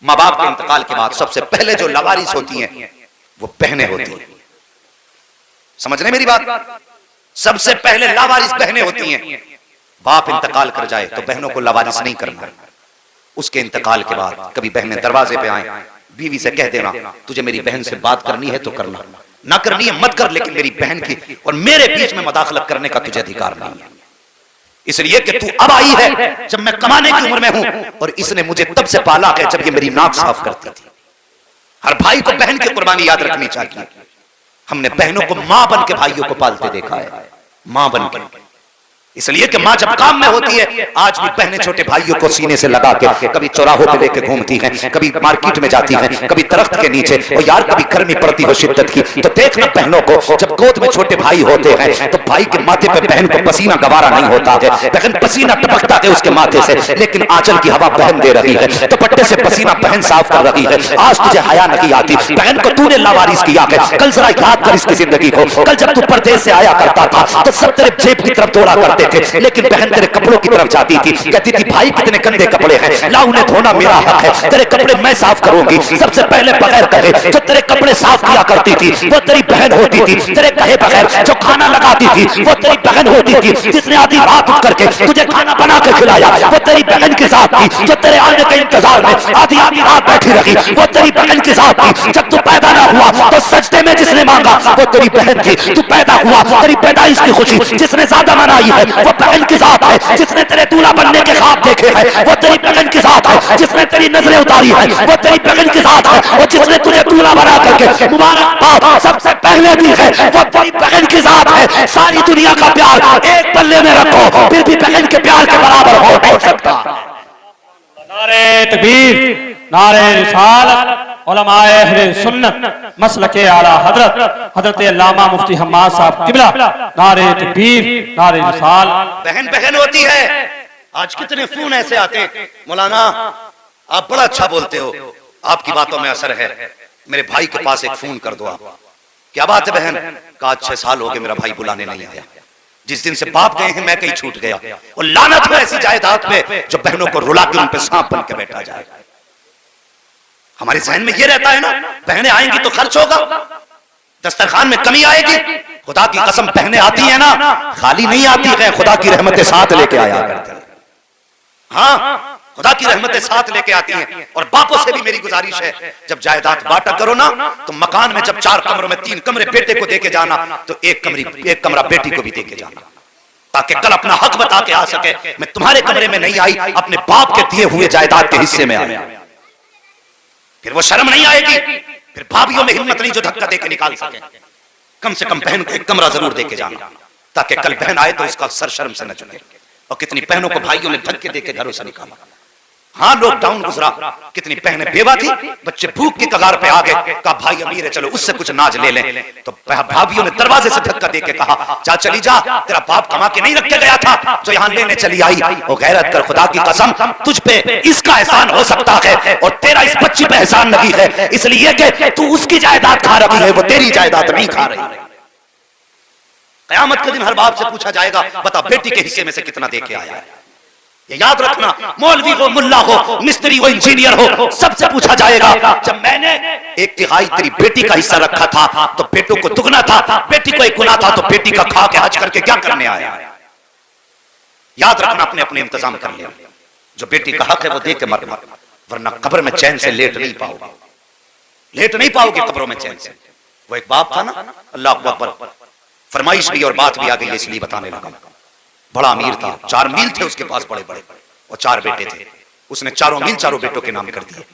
माँ बाप के इंतकाल के बाद सबसे पहले जो लवारिस होती हैं वो बहनें होती हैं। समझ रहे मेरी बात? सबसे पहले लावारिस बहनें होती हैं। बाप इंतकाल कर जाए तो बहनों को लावारिस नहीं करना। उसके इंतकाल के बाद कभी बहनें दरवाजे पे आए, बीवी से कह देना तुझे मेरी बहन से बात करनी है तो करना, ना करनी है मत कर, लेकिन मेरी बहन की और मेरे बीच में मदाखलत करने का तुझे अधिकार नहीं है, इसलिए कि तू अब आई है जब मैं कमाने की उम्र में हूं, और इसने मुझे तब से पाला है जब ये मेरी नाक साफ करती थी। हर भाई को बहन की कुर्बानी याद रखनी चाहिए। हमने बहनों को मां बन के भाइयों को पालते देखा है, मां बन के, इसलिए कि मां जब काम में होती है, आज भी बहनें छोटे भाइयों को सीने से लगा के कभी चौराहों पे लेके घूमती हैं, कभी मार्केट में जाती हैं, कभी दरख्त के नीचे, और यार कभी गर्मी पड़ती हो शिद्दत की तो देखना बहनों को जब गोद में छोटे भाई होते हैं तो भाई के माथे पे बहन को पसीना गवारा नहीं होता है, बहन पसीना टपकता है उसके माथे से, लेकिन आंचल की हवा बहन दे रही है, दुपट्टे से पसीना बहन साफ कर रही है। आज तुझे हया नहीं आती, बहन को तूने लावारिस किया है। कल जरा याद कर इसकी जिंदगी को, कल जब तू परदेश से आया करता था तो सब तेरे जेब की तरफ दौड़ा करते थे, लेकिन बहन तेरे कपड़ों की तरफ जाती थी, कहती थी भाई कितने गंदे कपड़े हैं, ला उन्हें धोना मेरा हक है, तेरे कपड़े मैं साफ करूंगी। सबसे पहले बगैर कहे जो तेरे कपड़े साफ किया करती थी वो तेरी बहन होती थी, तेरे कहे बगैर जो खाना लगाती थी वो तेरी बहन होती थी, जिसने आधी रात उठ करके तुझे खाना बना के खिलाया वो तेरी बहन के साथ थी, जो तेरे आने के इंतजार में आधी आधी रात बैठी रही वो तेरी बहन के साथ थी, जब तू पैदा ना हुआ तो सजदे में जिसने मांगा वो तेरी बहन थी, तू पैदा हुआ तेरी पैदाइश की खुशी जिसने ज्यादा मनाई है वो बहन के साथ है, जिसने तेरे दूल्हा बनने के ख्वाब देखे हैं वो तेरी बहन के साथ है, जिसने तेरी नजरें उतारी है वो तेरी बहन के साथ है, और जिसने तुझे दूल्हा बना करके मुबारकबाद सबसे पहले दी है वो तेरी बहन के साथ है। सारी दुनिया का प्यार एक पल्ले में रखो फिर भी बहन के प्यार के बराबर हो नहीं सकता। नारे तकबीर, नारे रिसालत, उलमाए अहले सुन्नत मसलके आला हजरत हजरत अल्लामा मुफ्ती हम्माद साहब किबला, नारे तकबीर, नारे रिसालत। बहन बहन होती है। आज कितने फोन ऐसे आते हैं, मौलाना आप बड़ा अच्छा बोलते हो, आपकी बातों में असर है, मेरे भाई के पास एक फोन कर दो आप। क्या बात है बहन? कहा 6 साल हो गए मेरा भाई बुलाने नहीं आया, जिस दिन से बाप गए हैं मैं कहीं छूट गया, और लानत हो ऐसी जायदाद पे जो बहनों को रुला के उन पे सांप बन के बैठा जाए। हमारे जहन में ये रहता है ना, बहनें आएंगी तो खर्च होगा, दस्तरखान में कमी आएगी। खुदा की कसम बहनें आती है ना खाली नहीं आती है, खुदा की रहमतें साथ लेके आया करते हैं। हाँ, खुदा की रहमतें साथ लेके आती हैं। और बापों से भी मेरी गुजारिश है, जब जायदाद बांटा करो ना तो मकान में जब 4 कमरों में 3 कमरे बेटे को देके जाना तो एक कमरा बेटी को भी देके जाना, ताकि कल अपना हक बता के आ सके, मैं तुम्हारे कमरे में नहीं आई, अपने बाप के दिए हुए जायदाद के हिस्से में आई। फिर वो शर्म नहीं आएगी, फिर भाभियों में हिम्मत नहीं जो धक्का देके निकाल सके। कम से कम बहन को एक कमरा जरूर देके जाना, ताकि कल बहन आए तो इसका सर शर्म से न चुके। और कितनी बहनों को भाइयों ने धक्के देके घरों से निकाला। हाँ, लॉकडाउन गुजरा, कितनी बहनें बेवा थी, बच्चे भूख की कगार पे आ गए, कहा भाई अमीर है चलो उससे कुछ नाज ले लें, तो भाभियों ने दरवाजे से धक्का देके कहा जा चली जा, तेरा बाप कमा के नहीं रख के गया था जो यहाँ लेने चली आई। और गैरत कर, खुदा की कसम तुझ पे इसका एहसान हो सकता है और तेरा इस बच्ची पे एहसान नहीं है, इसलिए कि तू उसकी जायदाद खा रही है, वो तेरी जायदाद नहीं खा रही है। कयामत के दिन हर बाप से पूछा जाएगा बता बेटी के हिस्से में से कितना देके आया है। ये याद रखना, मौलवी हो, मुल्ला हो, मिस्त्री हो, इंजीनियर हो, सबसे पूछा जाएगा। जब मैंने 1/3 तेरी बेटी का हिस्सा रखा था तो बेटों को दुगना था, बेटी को 1 गुना था, तो बेटी का खा के हज करके क्या करने आया। याद रखना, अपने अपने इंतजाम कर ले, जो बेटी का हक है वो दे के मरना, वरना कब्र में चैन से लेट नहीं पाओगे, लेट नहीं पाओगे कब्रों में चैन से। वो एक बाप था ना, अल्लाह अकबर, फरमाइश भी और बात भी आ गई इसलिए बताने लगा। बड़ा अमीर था, 4 मील थे उसके पास बड़े बड़े, और 4 बेटे थे। उसने 4 मील चारों बेटों के नाम कर दिए।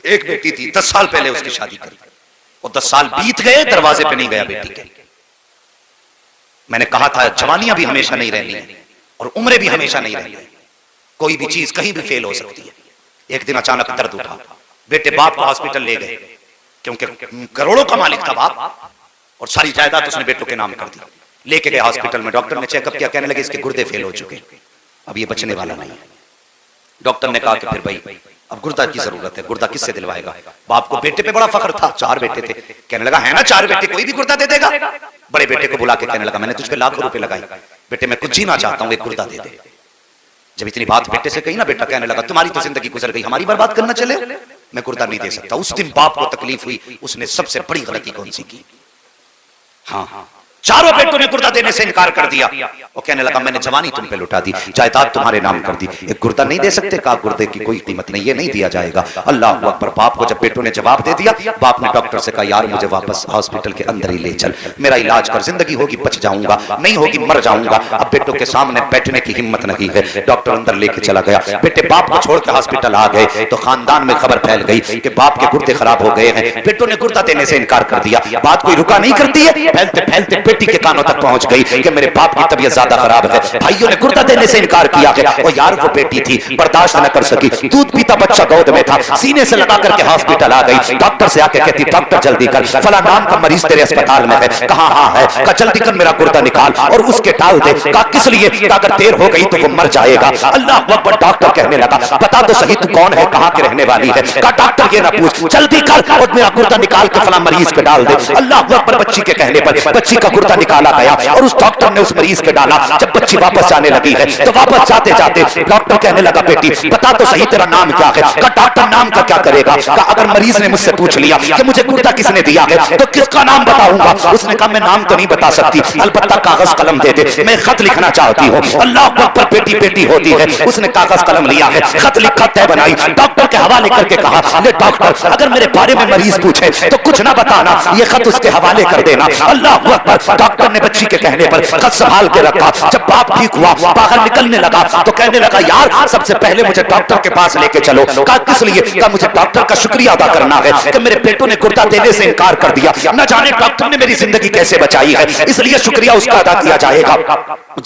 एक बेटी थी, 10 साल पहले उसकी शादी करी, और 10 साल बीत गए, दरवाजे पे नहीं गया बेटी के। मैंने कहा था जवानियां भी हमेशा नहीं रहनी है और उम्रें भी हमेशा नहीं रहनी है, कोई भी चीज कहीं भी फेल हो सकती है। एक दिन अचानक दर्द उठा, बेटे बाप को हॉस्पिटल ले गए, क्योंकि करोड़ों का मालिक था बाप, और सारी जायदाद उसने बेटों के नाम कर दी। लेके गए हॉस्पिटल में, डॉक्टर ने चेकअप किया, कहने लगे इसके गुर्दे फेल हो चुके, अब ये बचने वाला नहीं है। डॉक्टर ने कहा कि फिर भाई अब गुर्दा की जरूरत है, गुर्दा किससे दिलवाएगा। बाप को बेटे पे बड़ा फख्र था, 4 बेटे थे, कहने लगा है ना 4 बेटे, कोई भी गुर्दा दे देगा। बड़े बेटे को बुला के कहने लगा मैंने तुझ पे लाखों रुपए लगाए, बेटे मैं कुछ जीना चाहता हूं, एक गुर्दा दे दे। जब इतनी बात बेटे से कही ना, बेटा कहने लगा तुम्हारी तो जिंदगी गुजर गई, हमारी बर्बाद करना चले, मैं गुर्दा नहीं दे सकता। उस दिन बाप को तकलीफ हुई, उसने सबसे बड़ी गलती कौन सी की? हाँ, चारों बेटों ने गुर्दा देने से इनकार कर दिया। वो कहने लगा मैंने जवानी तुम पे लुटा दी, जायदाद तुम्हारे नाम कर दी, एक गुर्दा नहीं दे सकते? कहा गुर्दे की कोई कीमत नहीं, ये नहीं दिया जाएगा। अल्लाह अकबर। बाप को जब बेटों ने जवाब दे दिया, बाप ने डॉक्टर से कहा यार मुझे वापस हॉस्पिटल के अंदर ही ले चल, मेरा इलाज कर, जिंदगी होगी बच जाऊंगा, नहीं होगी मर जाऊंगा। अब बेटों के सामने बैठने की हिम्मत नहीं है, डॉक्टर अंदर लेके चला गया। बेटे बाप को छोड़ के हॉस्पिटल आ गए तो खानदान में खबर फैल गई कि बाप के गुर्दे खराब हो गए हैं। बेटों ने गुर्दा देने से इनकार कर दिया। बात कोई रुका नहीं करती है, फैलते फैलते बेटी के कानों तक पहुंच गई कि मेरे बाप की तबीयत ज्यादा खराब है। भाइयों ने गुर्दा देने से इनकार किया गया। और यार वो बेटी थी, बर्दाश्त न कर सकी, दूध पीता बच्चा गोद में था, सीने से लगा करके हॉस्पिटल आ गई। डॉक्टर से आके कहती डॉक्टर जल्दी कर, फला नाम का मरीज तेरे अस्पताल में है। कहा हाँ है। कहा जल्दी कर मेरा गुर्दा निकाल और उसके डाल दे। कहा किस लिए? अगर देर हो गई तो वो मर जाएगा। अल्लाह अकबर। डॉक्टर कहने लगा बता तो सही तू कौन है, कहां के रहने वाली है? कहा डॉक्टर ये ना पूछ, जल्दी कर और मेरा गुर्दा निकाल के फला मरीज पे डाल दे। अल्लाह अकबर। बच्ची के कहने पर बच्ची का गुर्दा निकाला गया और उस डॉक्टर ने उस मरीज पे डाला। जब बच्ची वापस जाने लगी है तो वापस जाते जाते डॉक्टर कहने लगा बेटी बता तो सही तेरा नाम क्या है? कहा डॉक्टर नाम का क्या करेगा? कहा अगर मरीज ने मुझसे पूछ लिया कि मुझे गुर्दा किसने दिया है तो किसका नाम बताऊंगा? उसने कहा मैं नाम तो नहीं बता सकती, अलबत्ता कागज कलम दे दे, मैं खत लिखना चाहती हूँ। अल्लाह अकबर। बेटी बेटी होती है, उसने कागज कलम लिया है, खत लिखा, तय बनाई, डॉक्टर के हवाले करके कहा ले डॉक्टर अगर मेरे बारे में मरीज पूछे तो कुछ ना बताना, ये खत उसके हवाले कर देना। अल्लाह अकबर। डॉक्टर ने बच्ची के कहने पर खत संभाल के रखा। जब बाप ठीक हुआ, बाहर निकलने लगा तो कहने लगा यार सबसे पहले मुझे डॉक्टर के पास लेके चलो। कहा किस लिए? कहा मुझे डॉक्टर का शुक्रिया अदा करना है कि मेरे बेटों ने गुर्दा देने से इनकार कर दिया, न जाने डॉक्टर ने मेरी जिंदगी कैसे बचाई है, इसलिए शुक्रिया उसका अदा किया जाएगा।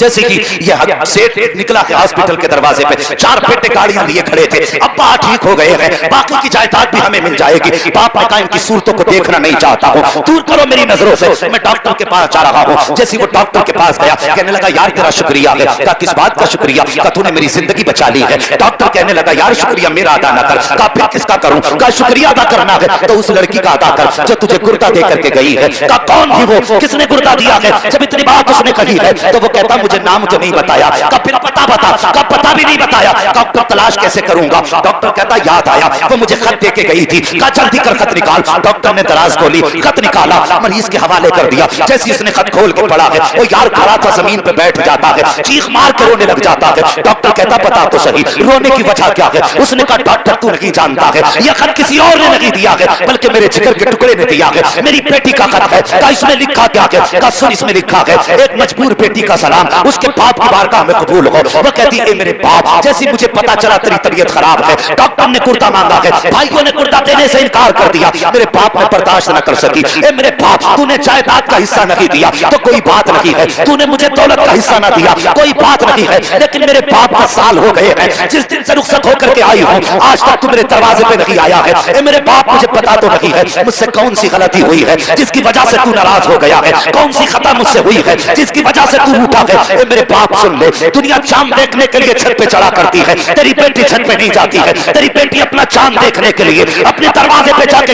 जैसे कि यह सेठ निकला है हॉस्पिटल के दरवाजे पे, चार बेटे गाड़ियां लिए खड़े थे, अब्बा ठीक हो गए हैं, बाकी की जायदाद भी हमें मिल जाएगी। बाप ने कहा इनकी सूरतों को देखना नहीं चाहता हूं, दूर करो मेरी नजरों से, मैं डॉक्टर के पास जा रहा हूं। जैसे वो डॉक्टर के पास गया, कहने लगा यार तेरा शुक्रिया है। कहा किस बात का शुक्रिया? कहा तूने मेरी जिंदगी बचा ली है। डॉक्टर कहने लगा यार शुक्रिया मेरा अदा ना कर। कहा फिर किसका करूं? कहा शुक्रिया अदा करना है तो उस लड़की का अदा कर जो तुझे गुर्दा दे करके गई है। कहा कौन थी वो, किसने गुर्दा दिया है? जब इतनी बात उसने कही है तो वो कहता मुझे नाम तो नहीं बताया। कहा फिर पता बता। कहा पता भी नहीं बताया। कहा तलाश कैसे करूंगा? डॉक्टर कहता याद आया वो मुझे खत दे के गई थी। कहा जल्दी कर खत निकाल। डॉक्टर ने दराज खोली, खत निकाला, मरीज के हवाले कर दिया। जैसे उसने खत खोल के पढ़ा है वो यार खड़ा था जमीन पे बैठ जाता है, चीख मार के रोने लग जाता है। डॉक्टर कहता बता तो सही रोने की वजह क्या है? उसने कहा डॉक्टर तू नहीं जानता है, यह खत किसी और ने नहीं दिया है बल्कि मेरे जिगर के टुकड़े ने दिया है, मेरी बेटी का खत है। कहा इसमें लिखा क्या है? कहा सुन इसमें लिखा है एक मजबूर बेटी का सलाम, उसके बाप की बारगाह में कबूल हो। वो कहती है मेरे बाप जैसी मुझे पता चला तेरी तबीयत खराब है, डॉक्टर ने गुर्दा मांगा है, भाइयों ने गुर्दा देने से इनकार कर दिया, मेरे बाप ने बर्दाश्त न कर सकी। ए मेरे बाप तूने जायदाद का हिस्सा नहीं दिया तो कोई बात नहीं है, तूने मुझे दौलत का हिस्सा ना दिया कोई बात नहीं है, लेकिन मेरे बाप का साल हो गए हैं, जिस दिन से रुखसत होकर के आई हूं आज तक तू मेरे दरवाजे पे नहीं आया है। ए मेरे बाप मुझे पता तो नहीं है मुझसे कौन सी गलती हुई है जिसकी वजह से तू नाराज हो गया है, कौन सी खता मुझसे हुई है जिसकी वजह से तू रूठा है। ए मेरे बाप सुन ले, दुनिया चांद देखने के लिए छत पे चढ़ा करती है, तेरी बेटी छत पे नहीं जाती है, तेरी बेटी अपना चांद देखने के लिए अपने दरवाजे पे जाके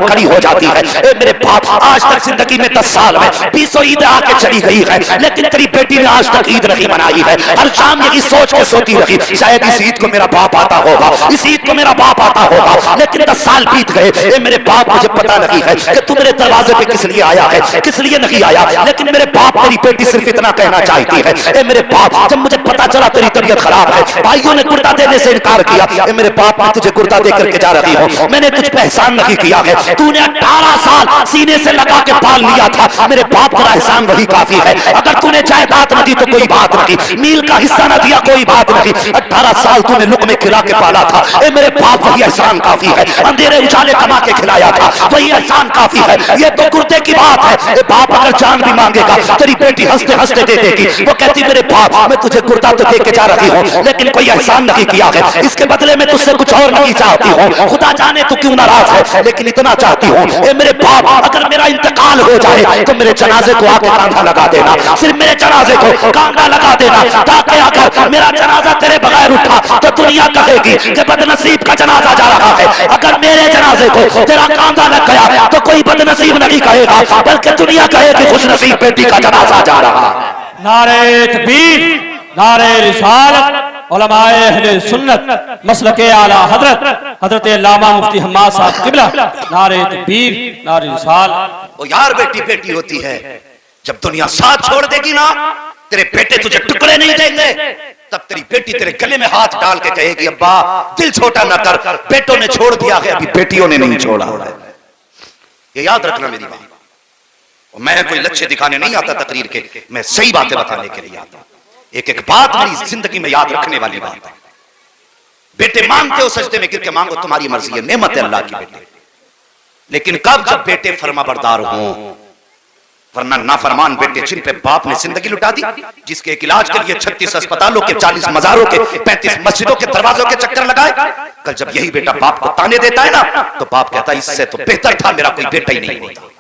खड़ी हो जाती है। ए मेरे बाप आज तक जिंदगी में 10 साल में 20 ईद आके चली गई है, लेकिन तेरी बेटी ने आज तक ईद नहीं मनाई है, हर शाम यही सोच के सोती रही शायद इस ईद को मेरा बाप आता होगा, इस ईद को मेरा बाप आता होगा, लेकिन 10 साल बीत गए। ए मेरे बाप मुझे पता नहीं है कि तू मेरे दरवाजे पे किस लिए आया है, किस लिए नहीं आया, लेकिन मेरे बाप मेरी बेटी सिर्फ इतना कहना चाहती है। ए मेरे बाप जब मुझे पता चला तेरी तबीयत खराब है, भाइयों ने गुर्दा देने से इनकार किया, ए मेरे बाप मैं तुझे गुर्दा दे करके जा रही हूँ, मैंने कुछ एहसान नहीं किया है, तूने 18 साल सीने से लगा के पाल लिया था, मेरे बाप का एहसान वही काफी है, अगर तूने जायदाद न दी तो कोई बात नहीं, मील का हिस्सा न दिया कोई बात नहीं, 18 साल तूने लुक़मे खिला के पाला था, ए मेरे बाप वही एहसान काफी है, अंधेरे उजाले कमा के खिलाया था वही एहसान काफी है, ये तो गुर्दे की बात है। ए बाप अगर जान भी मांगेगा तेरी बेटी हंसते हंसते दे देगी, वो कहती मेरे बाप मैं तुझे गुर्दा तो दे के जा रही हूँ लेकिन कोई एहसान नहीं किया है, इसके बदले में तुझसे कुछ और नहीं चाहती हूँ, खुदा जाने तू क्यों नाराज है, लेकिन इतना चाहती हूँ ए मेरे बाप अगर मेरा इंतकाल हो जाए तो मेरे जनाजे को आके कांधा लगा देना, सिर्फ मेरे जनाजे को कांधा लगा देना, ताकि अगर मेरा जनाजा तेरे बगैर उठा तो दुनिया कहेगी कि बदनसीब का जनाजा जा रहा है, अगर मेरे जनाजे को तेरा कांधा लग गया तो कोई बदनसीब नहीं कहेगा बल्कि दुनिया कहेगी खुशनसीब बेटी का जनाजा जा रहा है। नारे तकबीर, नारे रिसालत, उलमाए अहले सुन्नत मसलके आला हजरत हजरत अल्लामा मुफ्ती हम्माद साहब किबला नारे तकबीर नारे रिसालत। ओ यार बेटी बेटी होती है, जब दुनिया साथ छोड़ देगी ना, तेरे बेटे तुझे टुकड़े नहीं देंगे, तब तेरी बेटी तेरे गले में हाथ डाल के कहेगी अब्बा दिल छोटा ना कर, बेटों ने छोड़ दिया है अभी बेटियों ने नहीं छोड़ा है। ये याद रखना मेरी बात। मैं कोई लक्ष्य दिखाने नहीं आता तकरीर के, मैं सही बातें बताने के लिए आता। एक एक बात मेरी जिंदगी में याद रखने वाली बात है। बेटे मांगते हो सजदे में गिर के मांगो, तुम्हारी मर्जी है, नेमत है अल्लाह की बेटे, लेकिन कब जब बेटे फर्माबरदार हों, वरना नाफरमान बेटे जिन पे बाप ने जिंदगी लुटा दी, जिसके एक इलाज के लिए 36 अस्पतालों के 40 मजारों के 35 मस्जिदों के दरवाजों के चक्कर लगाए, कल जब यही बेटा बाप को ताने देता है ना, तो बाप कहता है इससे तो बेहतर था मेरा कोई बेटा ही नहीं होता।